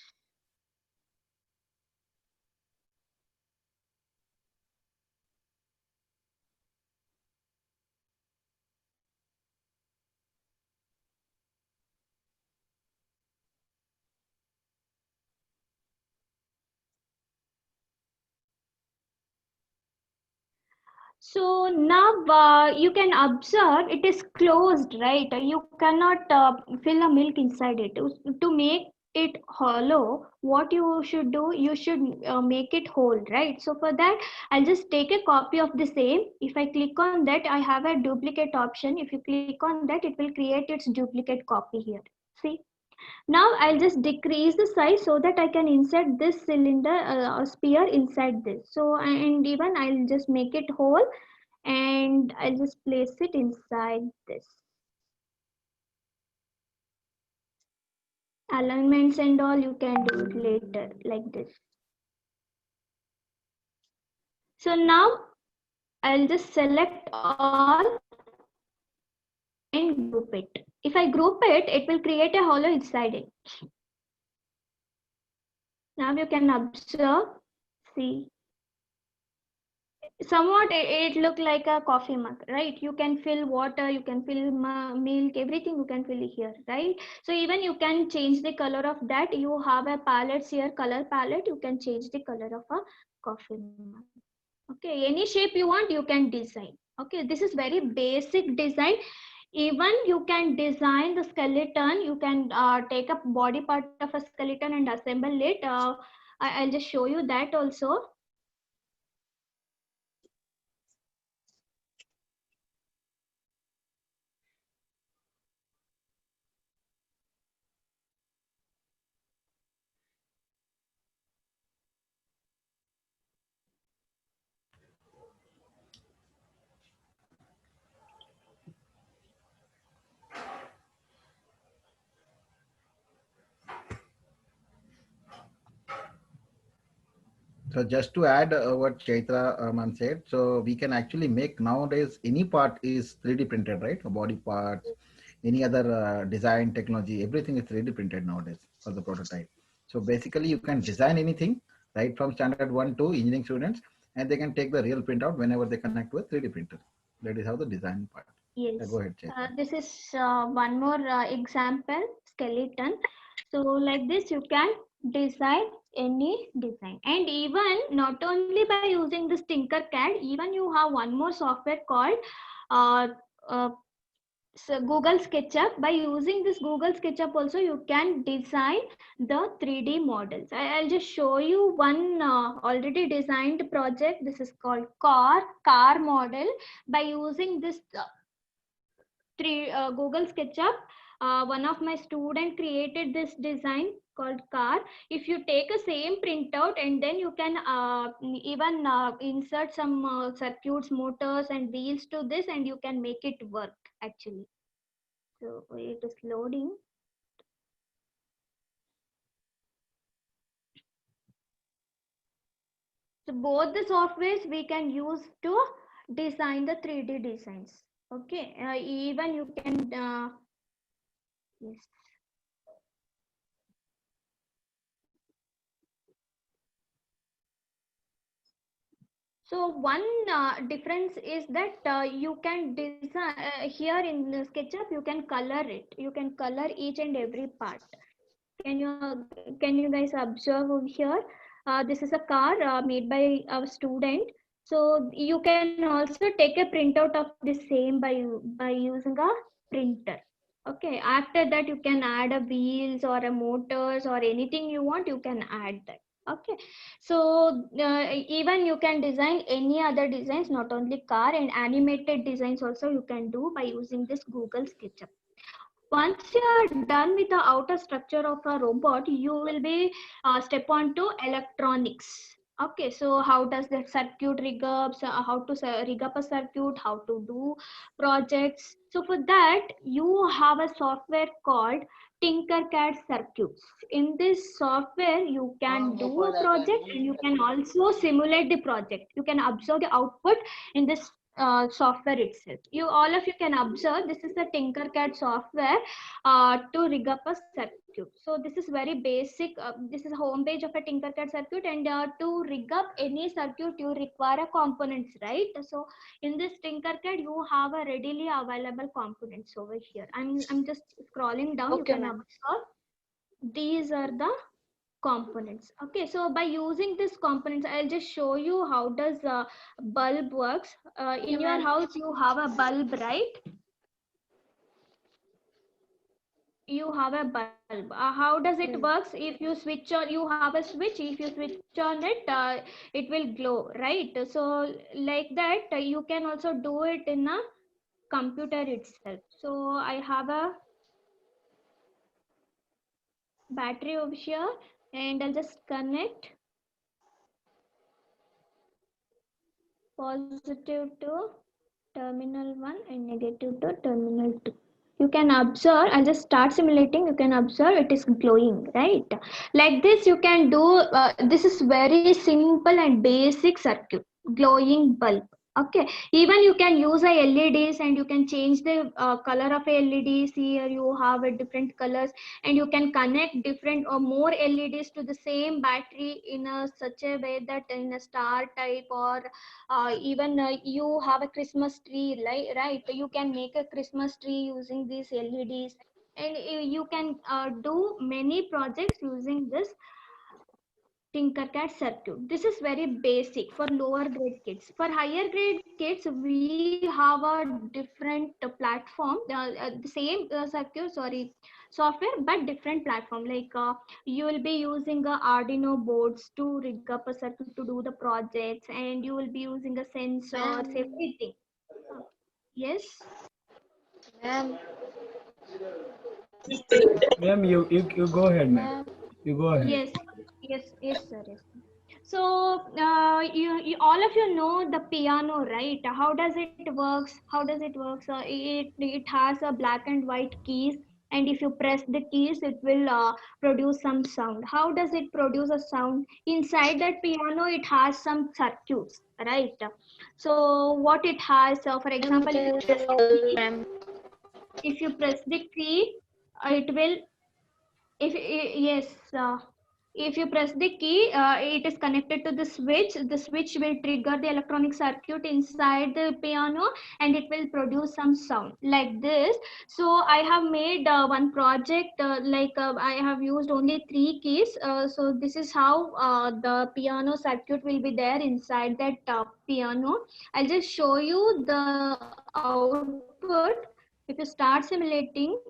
So now you can observe it is closed, right? You cannot fill a milk inside it. To make it hollow, what you should do, you should make it whole, right? So for that, I'll just take a copy of the same. If I click on that, I have a duplicate option. If you click on that, it will create its duplicate copy here. See? Now I'll just decrease the size so that I can insert this cylinder sphere inside this. So and even I'll just make it whole and I'll just place it inside this. Alignments and all you can do it later like this. So now I'll just select all and group it. If I group it, it will create a hollow inside it. Now you can observe, see. Somewhat it look like a coffee mug, right? You can fill water, you can fill milk, everything you can fill here, right? So even you can change the color of that. You have a palette here, color palette, you can change the color of a coffee mug. Okay, any shape you want you can design. Okay, this is very basic design. Even you can design the skeleton. You can take a body part of a skeleton and assemble it. I'll just show you that also. So just to add what Chaitra ma'am said, so we can actually make nowadays any part is 3D printed, right? Body parts, any other design technology, everything is 3D printed nowadays for the prototype. So basically you can design anything right from standard 1 to engineering students, and they can take the real printout whenever they connect with 3D printer. That is how the design part. Yes, Go ahead, Chaitra. this is one more example skeleton. So like this you can design any design, and even not only by using this Tinkercad, even you have one more software called uh, uh, so Google SketchUp. By using this Google SketchUp also you can design the 3D models. I'll just show you one already designed project. This is called car model. By using this Google SketchUp, one of my student created this design called car. If you take a same printout and then you can even insert some circuits, motors and wheels to this, and you can make it work actually. So it is loading. So both the softwares we can use to design the 3D designs. Okay, even you can yes. So one difference is that you can design here in the SketchUp, you can color it. You can color each and every part. Can you guys observe over here? This is a car made by our student. So you can also take a printout of the same by using a printer. Okay, after that you can add a wheels or a motors or anything you want, you can add that. Okay, so even you can design any other designs, not only car, and animated designs also you can do by using this Google SketchUp. Once you are done with the outer structure of a robot, you will be step on to electronics. Okay, so how does the circuit rig up, so how to rig up a circuit, how to do projects. So for that, you have a software called Tinkercad Circuits. In this software, you can do a project and you can also simulate the project. You can observe the output in this software itself. You all of you can observe this is the Tinkercad software to rig up a circuit. So this is very basic. This is a home page of a Tinkercad circuit, and to rig up any circuit, you require a components, right? So in this Tinkercad, you have a readily available components over here. I'm just scrolling down. Okay, you can ma'am. observe these are the components. Okay, so by using this components, I'll just show you how does bulb works. In your house, you have a bulb, right? You have a bulb. How does it works? If you switch on, you have a switch. If you switch on it, it will glow, right? So like that, you can also do it in a computer itself. So I have a battery over here, and I'll just connect positive to terminal 1 and negative to terminal 2. You can observe, I'll just start simulating. You can observe it is glowing, right? Like this you can do, this is very simple and basic circuit, glowing bulb. Okay, even you can use a LEDs and you can change the color of a LEDs. Here you have a different colors, and you can connect different or more LEDs to the same battery in a such a way that in a star type, or even you have a Christmas tree, right? You can make a Christmas tree using these LEDs, and you can do many projects using this Tinkercad circuit. This is very basic for lower grade kids. For higher grade kids, we have a different platform, the same circuit, sorry, software, but different platform. Like you will be using Arduino boards to rig up a circuit to do the projects, and you will be using a sensors, everything. Yes. Ma'am, Ma'am, you go ahead, ma'am. You go ahead. Yes, yes, sir. Yes. So you all of you know the piano, right? How does it works? How does it work? So it has a black and white keys, and if you press the keys, it will produce some sound. How does it produce a sound? Inside that piano, it has some circuits, right? So what it has, for example, ma'am. if you press the key, it will if yes if you press the key, it is connected to the switch will trigger the electronic circuit inside the piano, and it will produce some sound like this. So I have made one project, I have used only 3 keys. So this is how the piano circuit will be there inside that piano. I'll just show you the output. If you start simulating,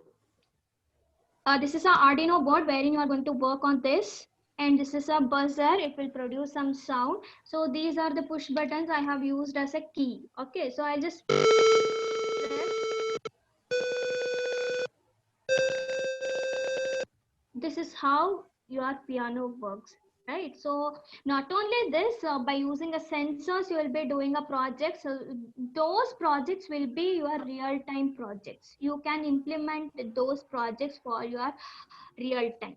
this is an Arduino board wherein you are going to work on this, and this is a buzzer. It will produce some sound. So these are the push buttons I have used as a key. Okay, so I just press. This is how your piano works, right? So not only this, by using a sensors, you will be doing a project. So those projects will be your real-time projects. You can implement those projects for your real time,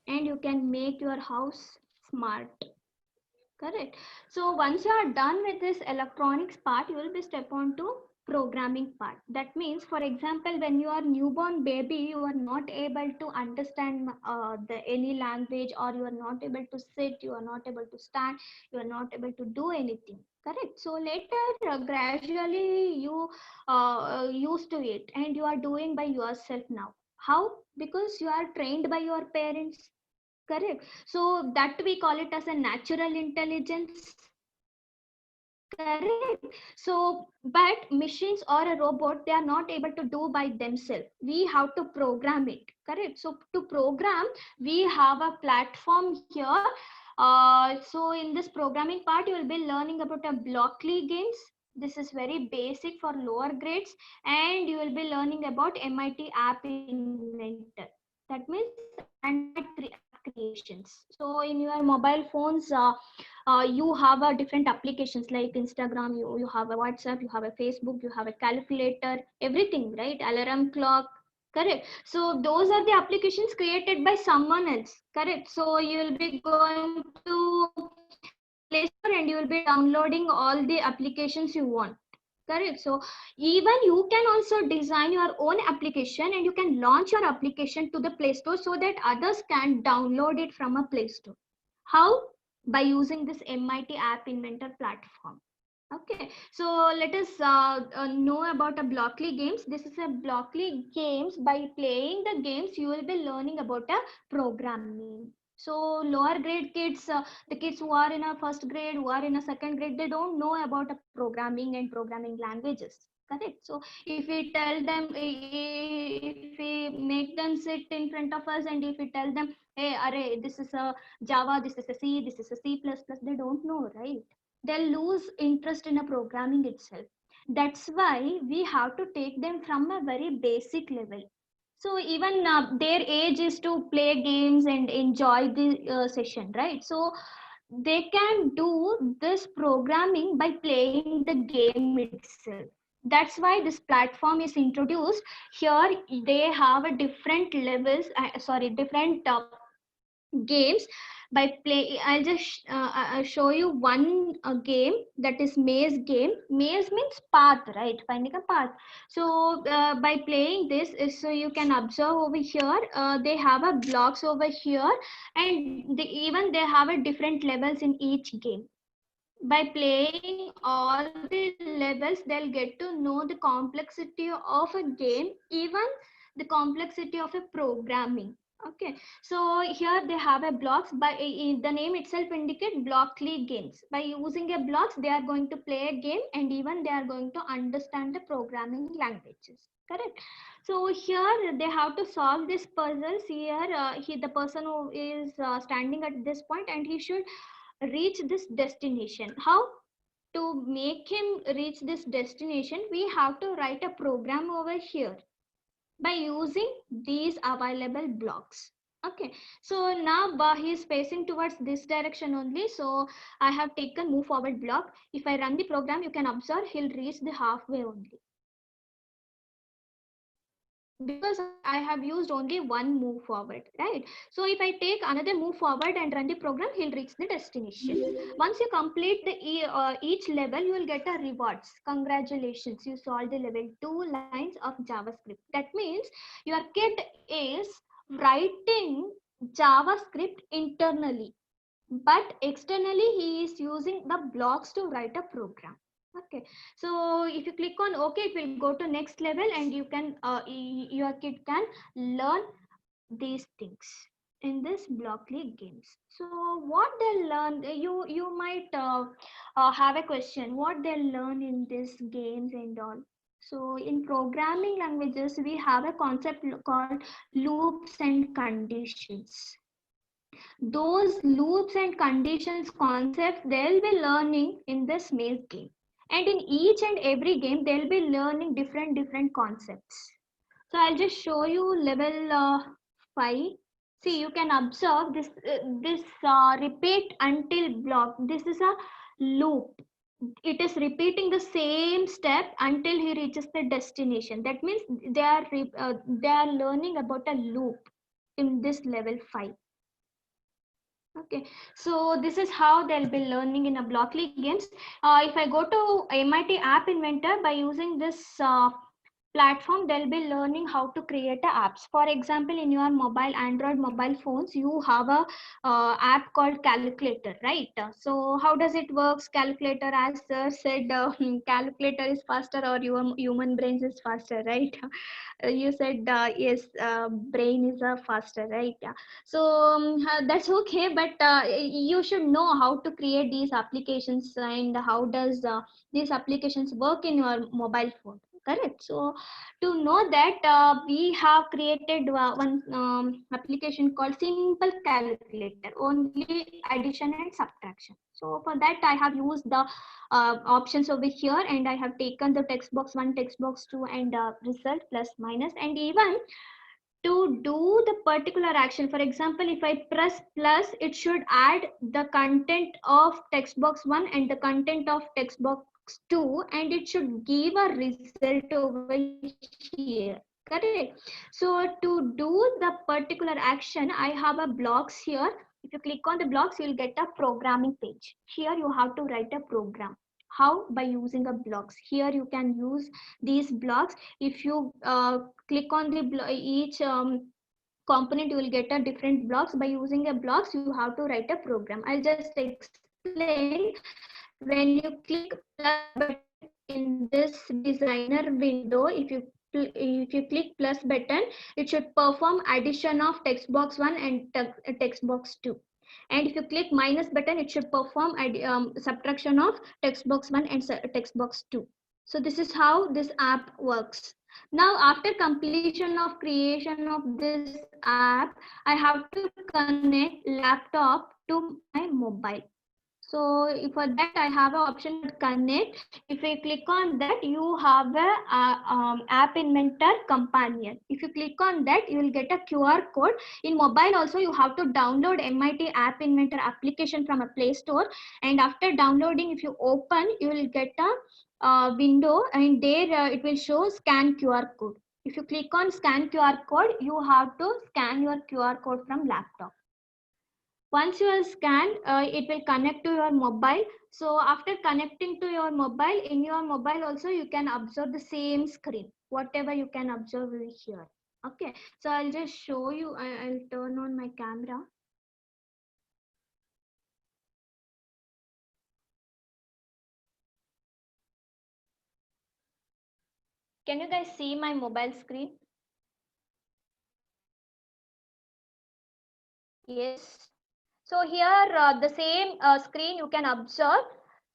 and you can make your house smart. Correct. So once you are done with this electronics part, you will be step on to programming part. That means, for example, when you are newborn baby, you are not able to understand the any language, or you are not able to sit, you are not able to stand, you are not able to do anything. Correct. So later, gradually you used to it, and you are doing by yourself now. How? Because you are trained by your parents. Correct. So that we call it as a natural intelligence. Correct. So, but machines or a robot, they are not able to do by themselves. We have to program it. Correct. So, to program, we have a platform here. So, in this programming part, you will be learning about a Blockly games. This is very basic for lower grades, and you will be learning about MIT App Inventor. That means Android 3 app creations. So, in your mobile phones, you have a different applications like Instagram, you have a WhatsApp, you have a Facebook, you have a calculator, everything, right? Alarm clock. Correct. So those are the applications created by someone else. Correct. So you will be going to Play Store and you will be downloading all the applications you want. Correct. So even you can also design your own application and you can launch your application to the Play Store so that others can download it from a Play Store. How? By using this MIT App Inventor platform. Okay, so let us know about a Blockly games. This is a Blockly games. By playing the games, you will be learning about a programming. So lower grade kids, the kids who are in a first grade, who are in a second grade, they don't know about a programming and programming languages. Correct. So if we tell them, if we make them sit in front of us, and if we tell them, hey, array, this is a Java, this is a C, this is a C++, they don't know, right? They'll lose interest in a programming itself. That's why we have to take them from a very basic level. So even their age is to play games and enjoy the session, right? So they can do this programming by playing the game itself. That's why this platform is introduced. Here they have a different levels, different games. By play, I'll just show you one game, that is maze game. Maze means path, right? Finding a path. So by playing this is, so you can observe over here, they have a blocks over here, and even they have a different levels in each game. By playing all the levels, they'll get to know the complexity of a game, even the complexity of a programming. Okay, so here they have a blocks. By the name itself indicate Blockly games. By using a blocks, they are going to play a game, and even they are going to understand the programming languages. Correct. So here they have to solve this puzzles. Here the person who is standing at this point, and he should reach this destination. How? To make him reach this destination, we have to write a program over here by using these available blocks. Okay, so now he is facing towards this direction only, so I have taken move forward block. If I run the program, you can observe he'll reach the halfway only, because I have used only one move forward, right? So if I take another move forward and run the program, he'll reach the destination. Once you complete the each level, you will get a rewards. Congratulations, you solved the level 2 lines of JavaScript. That means your kid is writing JavaScript internally, but externally he is using the blocks to write a program. Okay, so if you click on OK, it will go to next level, and you can your kid can learn these things in this Blockly games. So what they learn, you might have a question, what they learn in these games and all. So in programming languages, we have a concept called loops and conditions. Those loops and conditions concepts they'll be learning in this maze game, and in each and every game they'll be learning different concepts. So I'll just show you level 5. See, you can observe this repeat until block. This is a loop. It is repeating the same step until he reaches the destination. That means they are learning about a loop in this level 5. Okay, so this is how they'll be learning in a Blockly games. If I go to MIT App Inventor, by using this platform, they'll be learning how to create apps. For example, in your mobile Android mobile phones, you have a app called calculator, right? So how does it works? Calculator, as sir said, calculator is faster or your human brains is faster, right? You said yes, brain is faster, right? Yeah. So that's okay, but you should know how to create these applications and how does these applications work in your mobile phone, correct? So to know that, we have created one application called simple calculator, only addition and subtraction. So for that I have used the options over here, and I have taken the text box 1, text box 2, and result plus minus. And even to do the particular action, for example, if I press plus, it should add the content of text box 1 and the content of text box 2, and it should give a result over here, correct? So to do the particular action, I have a blocks here. If you click on the blocks, you'll get a programming page. Here you have to write a program. How? By using a blocks. Here you can use these blocks. If you click on the each component, you will get a different blocks. By using a blocks, you have to write a program. I'll just explain. When you click plus button in this designer window, if you click plus button, it should perform addition of text box 1 and text box 2. And if you click minus button, it should perform subtraction of text box 1 and text box 2. So this is how this app works. Now after completion of creation of this app, I have to connect laptop to my mobile. So for that I have an option connect. If you click on that, you have a app inventor companion. If you click on that, you will get a QR code. In mobile also, you have to download MIT app inventor application from a Play Store, and after downloading, if you open, you will get a window, and there it will show scan QR code. If you click on scan QR code, you have to scan your QR code from laptop. Once you are scanned, it will connect to your mobile. So after connecting to your mobile, in your mobile also you can observe the same screen, whatever you can observe here. Okay, so I'll just show you. I'll turn on my camera. Can you guys see my mobile screen? Yes. So here the same screen you can observe.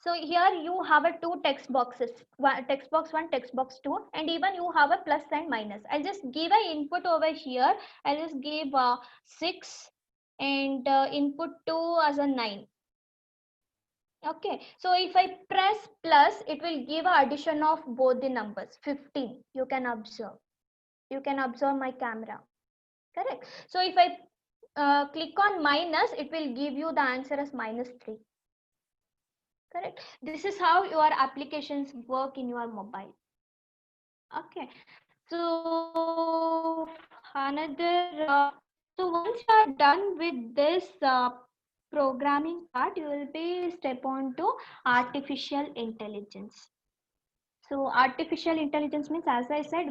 So here you have a two text boxes, text box 1, text box 2, and even you have a plus and minus. I'll just give an input over here. I'll just give 6 and input 2 as a 9. Okay, so if I press plus, it will give an addition of both the numbers, 15. You can observe. You can observe my camera. Correct. So if I click on minus, it will give you the answer as -3. Correct. This is how your applications work in your mobile. Okay. So another. So once you are done with this programming part, you will be step on to artificial intelligence. So artificial intelligence means, as I said,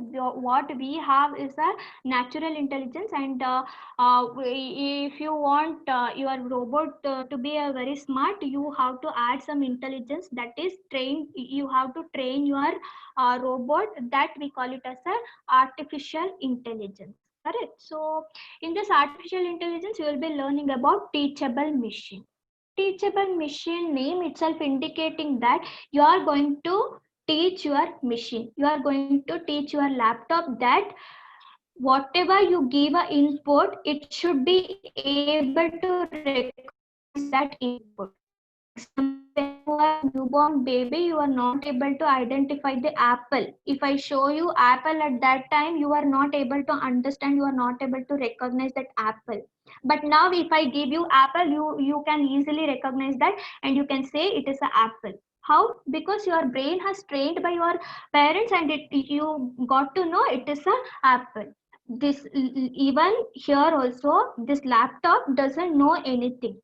what we have is a natural intelligence, and if you want your robot to be a very smart, you have to add some intelligence, that is trained. You have to train your robot, that we call it as a artificial intelligence. Correct. So in this artificial intelligence, you will be learning about teachable machine. Teachable machine name itself indicating that you are going to teach your machine, you are going to teach your laptop that whatever you give a input, it should be able to recognize that input. When you are a newborn baby, you are not able to identify the apple. If I show you apple at that time, you are not able to understand, you are not able to recognize that apple. But now if I give you apple, you can easily recognize that, and you can say it is an apple. How? Because your brain has trained by your parents, and you got to know it is an apple. This even here also, this laptop doesn't know anything.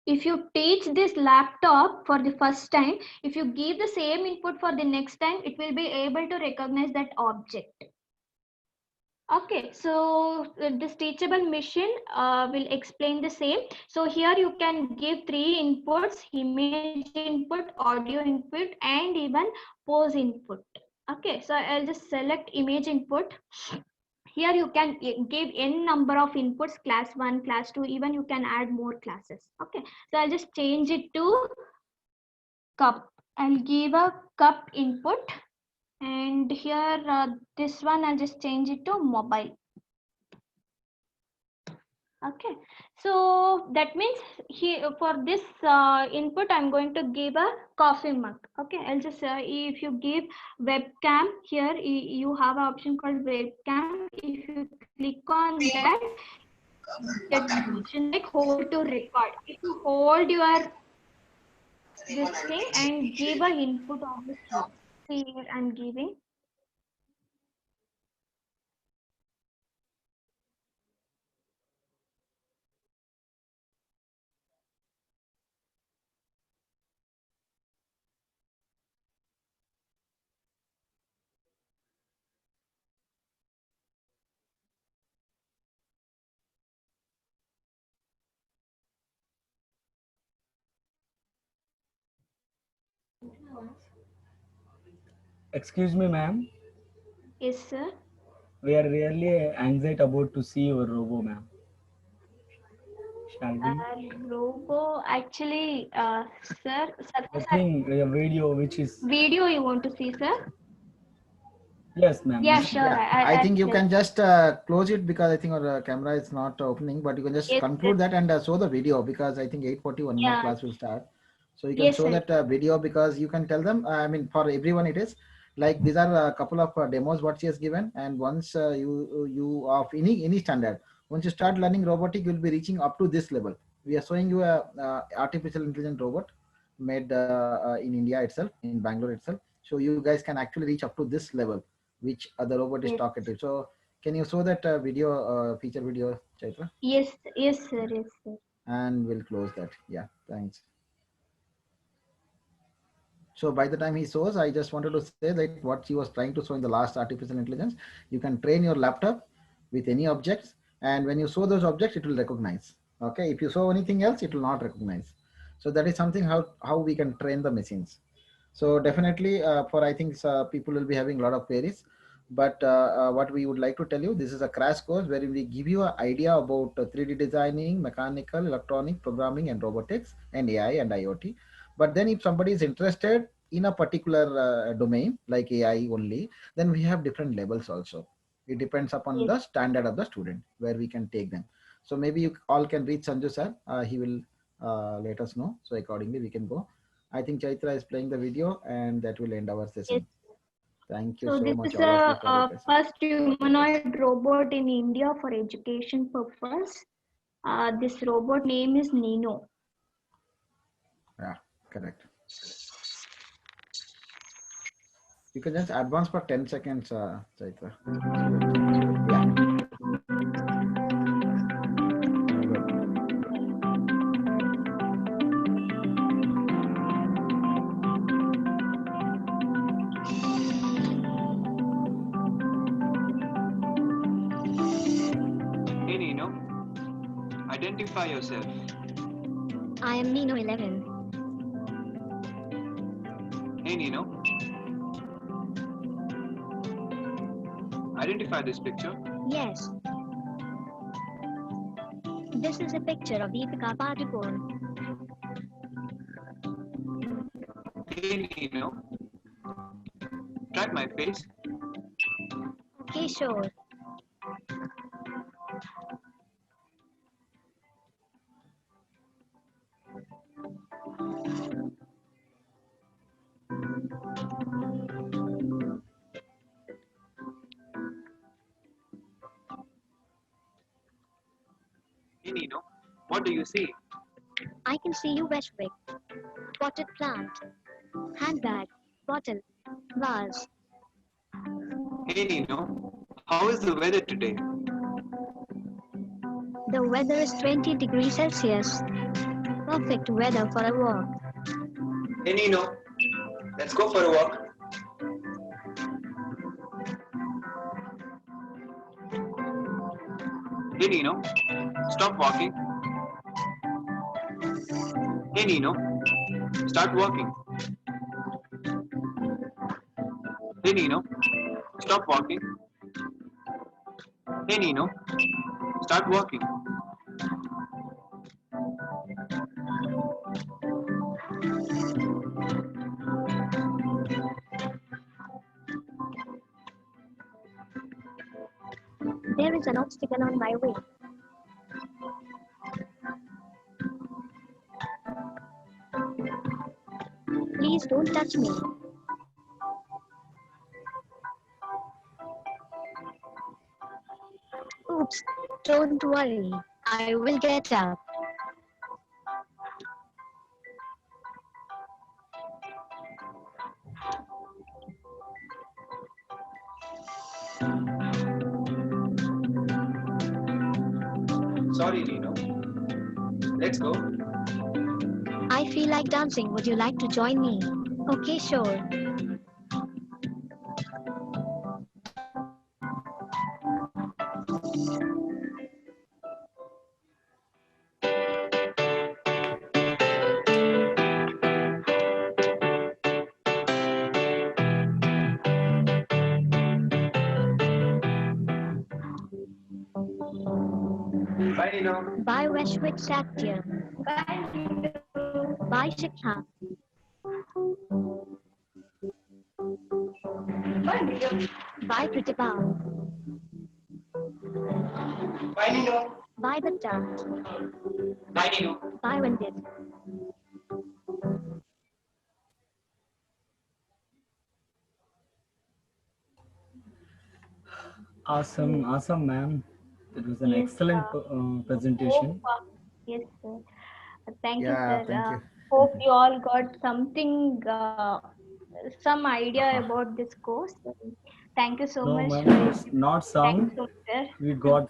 if you teach this laptop for the first time, if you give the same input for the next time, it will be able to recognize that object. Okay, so this teachable machine will explain the same. So here you can give 3 inputs: image input, audio input, and even pose input. Okay, so I'll just select image input. Here you can give n number of inputs, class 1, class 2, even you can add more classes. Okay, so I'll just change it to cup. I'll give a cup input, and here this one I'll just change it to mobile. Okay, so that means here for this input I'm going to give a coffee mug. Okay, I'll just if you give webcam, here you have an option called webcam. If you click on that, get an option like hold to record. If you hold your this thing and give a input on the screen. See here I'm giving. Excuse me, ma'am. Yes, sir. We are really anxious about to see your robo, ma'am. Shall we? Robo, actually, sir, I think a video which is video you want to see, sir? yes, ma'am. Yeah, Yes, sure. ma'am. Yeah, I think you play. can just close it because I think our camera is not opening, but you can just Yes, conclude that and show the video because I think 8:41 more yeah. class will start. So you can Yes, show sir. that video because you can tell them, I mean, for everyone it is like these are a couple of demos what she has given, and once you of any standard, once you start learning robotic, you'll be reaching up to this level. We are showing you a artificial intelligent robot made in India itself, in Bangalore itself. So you guys can actually reach up to this level which the robot is Yes. talkative. So can you show that video feature video, Chaitra? Yes, yes, sir. Yes, sir. And we'll close that. Yeah, thanks. So by the time he shows, I just wanted to say that what he was trying to show in the last artificial intelligence, you can train your laptop with any objects, and when you show those objects, it will recognize. Okay, if you show anything else, it will not recognize. So that is something how we can train the machines. So definitely for I think people will be having a lot of queries. But what we would like to tell you, this is a crash course where we give you an idea about 3D designing, mechanical, electronic, programming, and robotics, and AI and IoT. But then if somebody is interested in a particular domain like AI only, then we have different levels also. It depends upon Yes. the standard of the student where we can take them. So maybe you all can reach Sanju sir. He will let us know. So accordingly we can go. I think Chaitra is playing the video and that will end our Yes. session. Thank you So so this much is all of you a, for your patience. first humanoid robot in India for education purpose. This robot name is Nino. Yeah, correct. You can just advance for 10 seconds, Chaitra. Yeah. Hey Nino, identify yourself. I am Nino 11. Hey Nino, identify this picture. Yes. This is a picture of Deepika Padukone. Hey Nino, track my face. Okay, sure. Hey Nino, what do you see? I can see you Westwick. Potted plant. Handbag. Bottle. Vase. Hey Nino, how is the weather today? The weather is 20 degrees Celsius. perfect weather for a walk. Hey Nino, let's go for a walk. Hey Nino, stop walking. Hey Nino, start walking. Hey Nino, stop walking. Hey Nino, start walking. There is an obstacle on my way. Please don't touch me. Oops, don't worry. I will get up. Sorry Nino. Let's go. I feel like dancing. Would you like to join me? Okay, sure. Bye Nino. Bye, Vashwit Satya. Bye, Shikha. Bye, Pratibha. Bye Nino. Bye, Batta. Bye Nino. Bye, Vandit. Awesome, ma'am. It was an Yes, excellent presentation. Yes, sir. Thank you, Yeah, sir. thank you. Hope you all got something, some idea about this course. Thank you so No, much. ma'am, it's not Thank you some. so much, sir. We got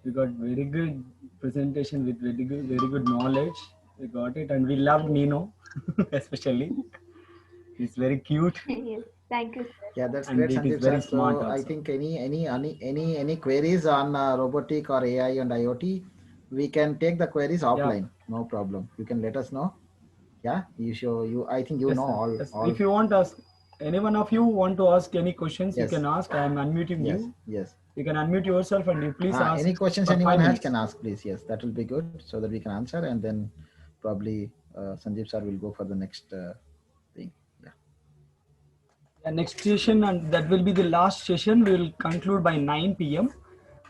we got very good presentation with very good knowledge. We got it, and we love Nino, especially. He's very cute, Yes, thank you, sir. Yeah, that's and great, it is Sandeep very sir. smart So I also. think any queries on robotic or AI and IoT, we can take the queries Yeah. offline. No problem. You can let us know. Yeah, you show you. I think you Yes, know sir. all Yes. all. If you want us, any one of you want to ask any questions, you Yes, can ask. I am unmuting yes, you. yes. You can unmute yourself and you please ask Any questions for anyone five has minutes. can ask, please. Yes, that will be good so that we can answer, and then probably Sandeep sir will go for the next thing. Yeah. The next session, and that will be the last session. We will conclude by 9 p.m.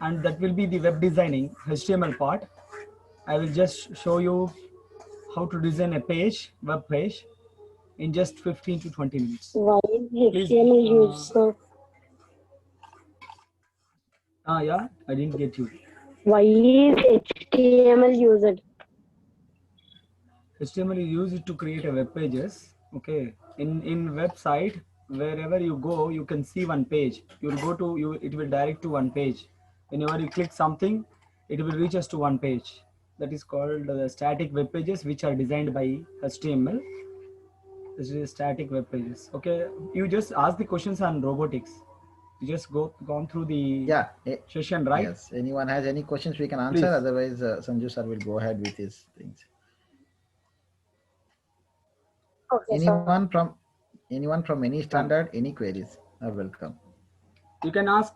and that will be the web designing HTML part. I will just show you how to design a page, web page, in just 15 to 20 minutes. Why is Please. HTML used, sir? Yeah, I didn't get you. Why is HTML used? HTML is used to create a web pages. Okay, in website, wherever you go, you can see one page. You'll go to you. It will direct to one page. Whenever you click something, it will reach us to one page. That is called static web pages, which are designed by HTML. This is static web pages. Okay, you just ask the questions on robotics. You just gone through the Yeah. session, right? Yes. Anyone has any questions, we can answer. Please. Otherwise, Sanju sir will go ahead with his things. Okay, sir. Anyone from any standard, any queries are welcome. You can ask.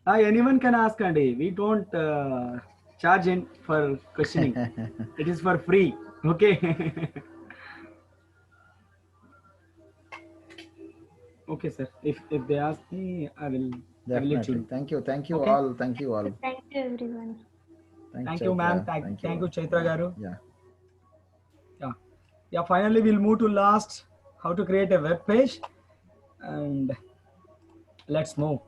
Anyone can ask, Andy. We don't charge in for questioning. It is for free. Okay. Okay, sir. If they ask me, I will let you Definitely. know. Thank you Okay. all. Thank you all. Thank you, everyone. Thank you, ma'am. Chaitra. Thank you, all. Chaitra Garu. Yeah. Yeah. Finally, we'll move to last. How to create a web page, and let's move.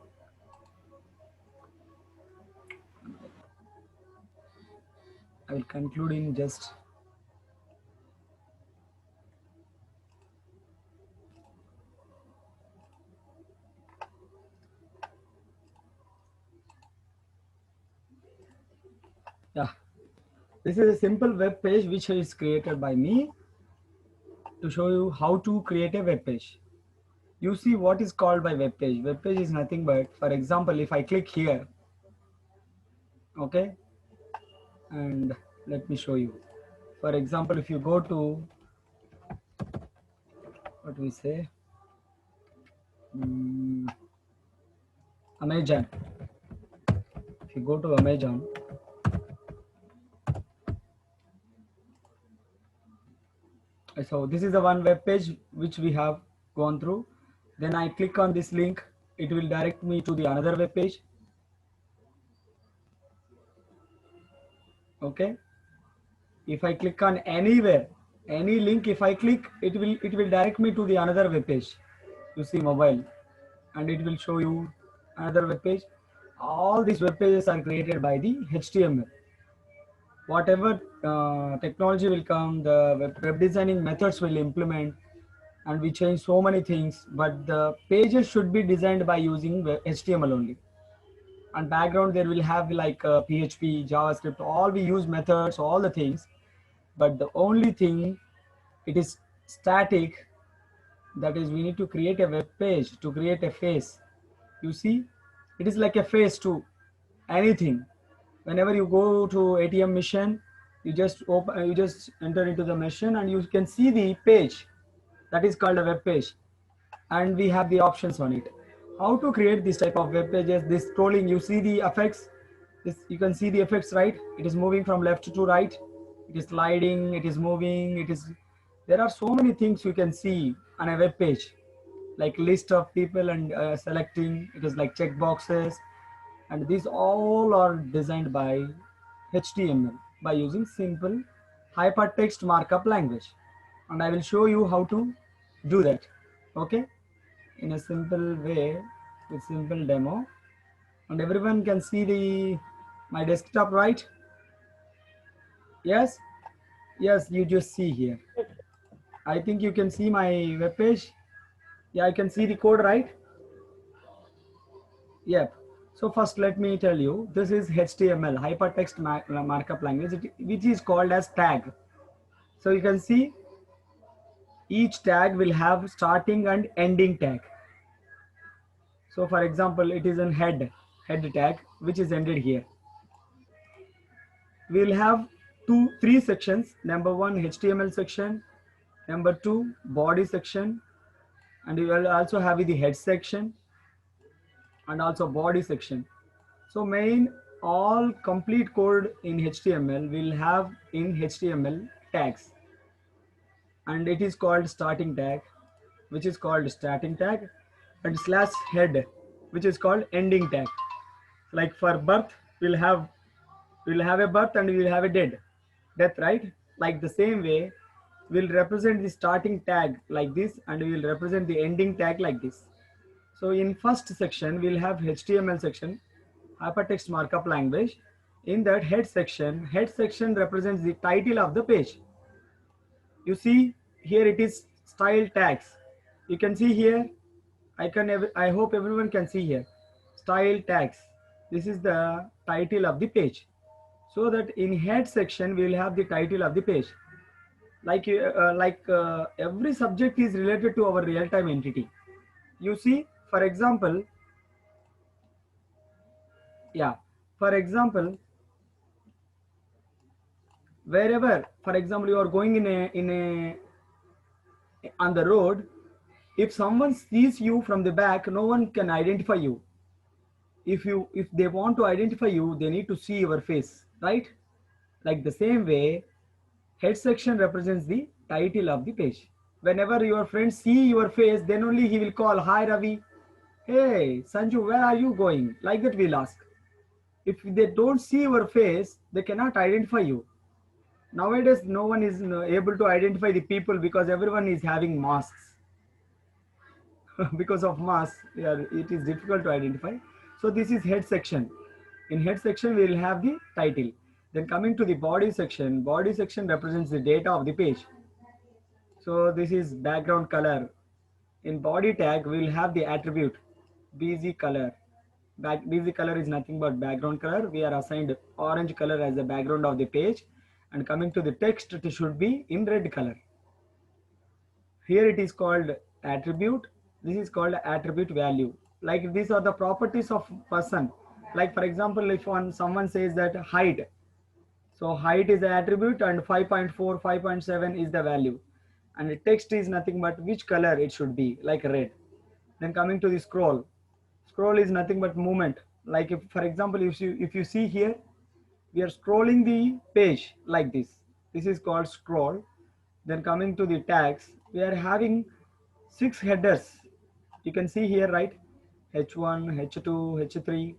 I will conclude in just. Yeah, this is a simple web page which is created by me to show you how to create a web page. You see what is called by web page. Web page is nothing but, for example, if I click here, okay, and let me show you. For example, if you go to, what we say, Amazon. If you go to Amazon, so this is the one web page which we have gone through. Then I click on this link, it will direct me to the another web page. Okay, if I click on anywhere, any link, if I click, it will direct me to the another web page. You see mobile, and it will show you another web page. All these web pages are created by the HTML. Whatever technology will come, the web designing methods will implement, and we change so many things, but the pages should be designed by using HTML only. And background there will have like PHP, JavaScript, all we use methods, all the things, but the only thing, it is static. That is, we need to create a web page to create a face. You see, it is like a face to anything. Whenever you go to ATM machine, you just open, you just enter into the machine and you can see the page. That is called a web page, and we have the options on it. How to create this type of web pages? This scrolling, you see the effects. This, you can see the effects, right? It is moving from left to right. It is sliding. It is moving. It is. There are so many things you can see on a web page, like list of people and selecting. It is like check boxes, and these all are designed by HTML by using simple hypertext markup language. And I will show you how to do that. Okay, in a simple way with simple demo, and everyone can see the my desktop, right? Yes, yes, you just see here. I think you can see my web page. Yeah, I can see the code, right? Yep. So first let me tell you, this is HTML, hypertext markup language, which is called as tag. So you can see each tag will have starting and ending tag. So for example, it is an head tag, which is ended here. We will have three sections. Number one, HTML section. Number two, body section. And we will also have the head section and also body section. So main, all complete code in HTML will have in HTML tags. And it is called starting tag, which is called starting tag, and slash head, which is called ending tag. Like for birth, we'll have a birth and we'll have a death, right? Like the same way, we'll represent the starting tag like this, and we'll represent the ending tag like this. So in first section, we'll have HTML section, hypertext markup language. In that head section represents the title of the page. You see here it is style tags. You can see here, I hope everyone can see here, style tags. This is the title of the page. So that in head section, we will have the title of the page. Like every subject is related to our real-time entity. You see, for example, wherever, for example, you are going on the road, if someone sees you from the back, no one can identify you. If they want to identify you, they need to see your face, right? Like the same way, head section represents the title of the page. Whenever your friends see your face, then only he will call, "Hi Ravi, hey Sanju, where are you going?" Like that we'll ask. If they don't see your face, they cannot identify you. Nowadays, no one is able to identify the people because everyone is having masks. Because of masks, it is difficult to identify. So this is head section. In head section, we will have the title. Then coming to the body section represents the data of the page. So this is background color. In body tag, we will have the attribute BZ color. BZ color is nothing but background color. We are assigned orange color as the background of the page, and coming to the text, it should be in red color. Here it is called attribute. This is called attribute value. Like these are the properties of person. Like for example, if someone says that height, so height is the attribute and 5.4, 5.7 is the value. And the text is nothing but which color it should be, like red. Then coming to the scroll. Scroll is nothing but movement. Like if, for example, if you see here, we are scrolling the page like this. This is called scroll. Then coming to the tags, we are having 6 headers. You can see here, right? H1, H2, H3.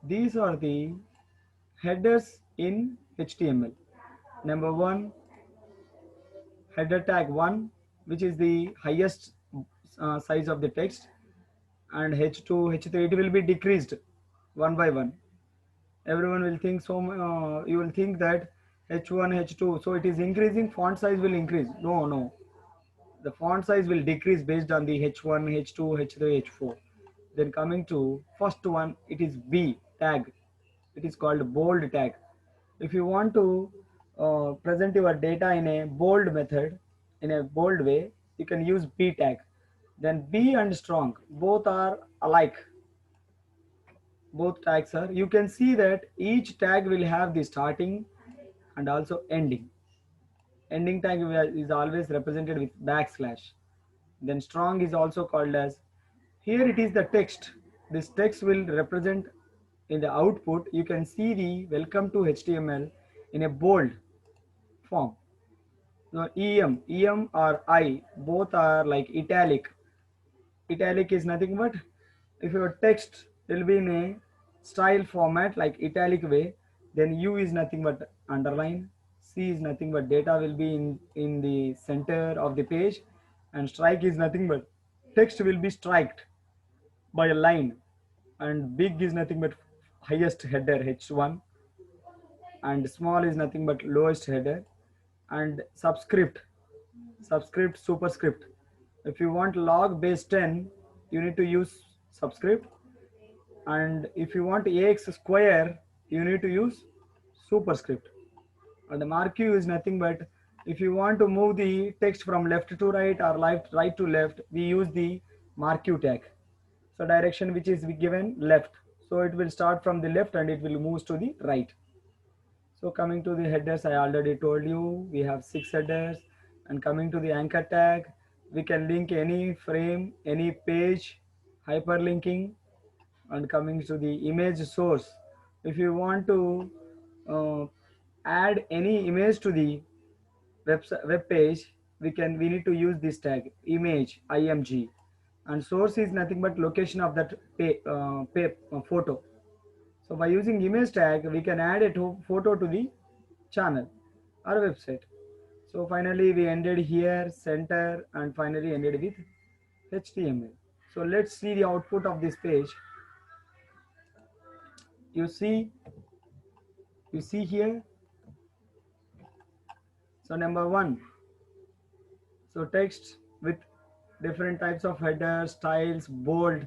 These are the headers in HTML. Number 1, header tag 1, which is the highest size of the text, and H2, H3, it will be decreased one by one. Everyone will think so. You will think that H1, H2, so it is increasing. Font size will increase. No. The font size will decrease based on the H1, H2, H3, H4. Then coming to first one, it is B tag. It is called bold tag. If you want to present your data in a bold method, in a bold way, you can use B tag. Then B and strong, both are alike. Both tags are, you can see that each tag will have the starting and also ending. Ending tag is always represented with backslash. Then strong is also called as, here it is the text. This text will represent in the output. You can see the welcome to HTML in a bold form. Now EM or I, both are like italic. Italic is nothing but if your text will be in a style format like italic way, then U is nothing but underline, C is nothing but data will be in the center of the page, and strike is nothing but text will be striked by a line, and big is nothing but highest header H1, and small is nothing but lowest header, and superscript, superscript. If you want log base 10, you need to use subscript, and if you want ax square, you need to use superscript. And the marque is nothing but if you want to move the text from left to right or right to left, we use the marque tag. So direction which is given left, so it will start from the left and it will move to the right. So coming to the headers, I already told you we have 6 headers. And coming to the anchor tag, we can link any frame, any page, hyperlinking. And coming to the image source, if you want to add any image to the web page, we need to use this tag image img, and source is nothing but location of that photo. So by using image tag, we can add a photo to the channel or website. So finally we ended here, center, and finally ended with HTML. So let's see the output of this page. You see here. So number 1, so text with different types of headers, styles, bold.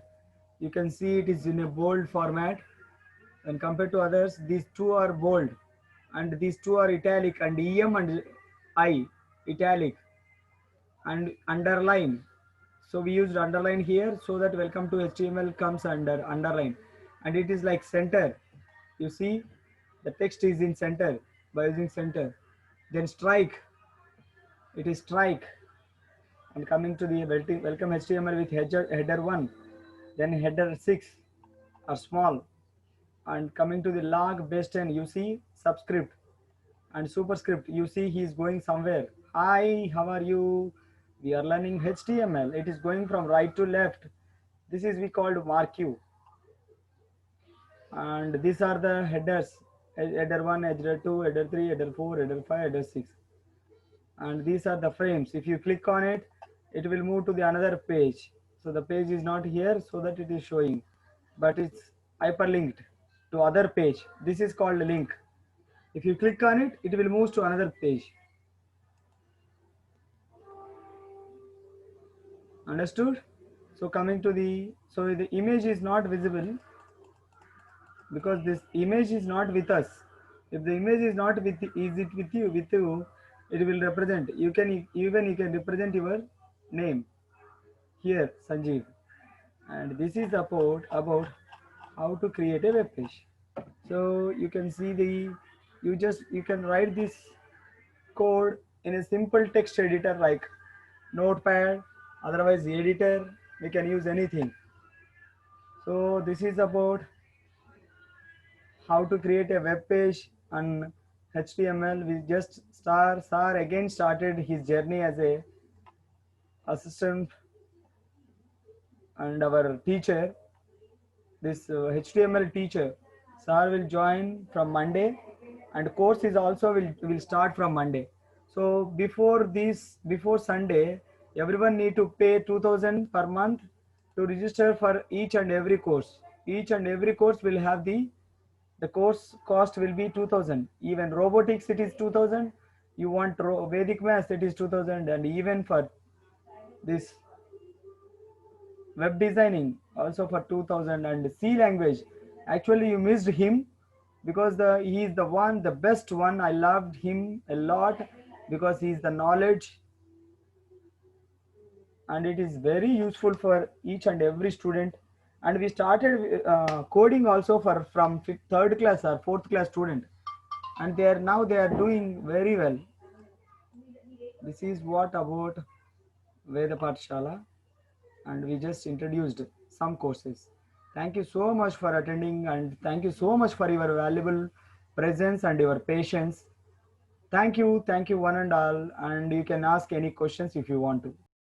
You can see it is in a bold format, and compared to others, these 2 are bold, and these 2 are italic, and EM and I italic, and underline. So we used underline here so that welcome to HTML comes under underline, and it is like center. You see the text is in center by using center. Then strike, it is strike. And coming to the welcome HTML with header 1, then header 6 are small. And coming to the log base 10, you see subscript and superscript. You see he is going somewhere. Hi, how are you? We are learning HTML. It is going from right to left. This is we called marque. And these are the headers: header 1, header 2, header 3, header 4, header 5, header 6. And these are the frames. If you click on it, it will move to the another page. So the page is not here so that it is showing, but it's hyperlinked to other page. This is called link. If you click on it, it will move to another page. Understood? So coming to the, so the image is not visible because this image is not with us. If the image is not with, is it with you, it will represent. You can even you can represent your name here, Sanjeev. And this is about how to create a web page. So you can see the, you can write this code in a simple text editor like Notepad, otherwise editor, we can use anything. So this is about how to create a web page on HTML. We just Star again started his journey as a assistant and our teacher, this HTML teacher. Sir will join from Monday, and course is also will start from Monday. So before Sunday, everyone need to pay 2,000 per month to register for each and every course. Each and every course will have the course cost will be 2,000. Even robotics it is 2,000. You want Vedic maths it is 2,000, and even for this web designing also for 2,000. And C language, actually you missed him because he is the best one. I loved him a lot because he is the knowledge, and it is very useful for each and every student. And we started coding also from third class or fourth class student, and they are doing very well. This is what about Veda Pathshala, and we just introduced some courses. Thank you so much for attending, and thank you so much for your valuable presence and your patience. Thank you one and all, and you can ask any questions if you want to.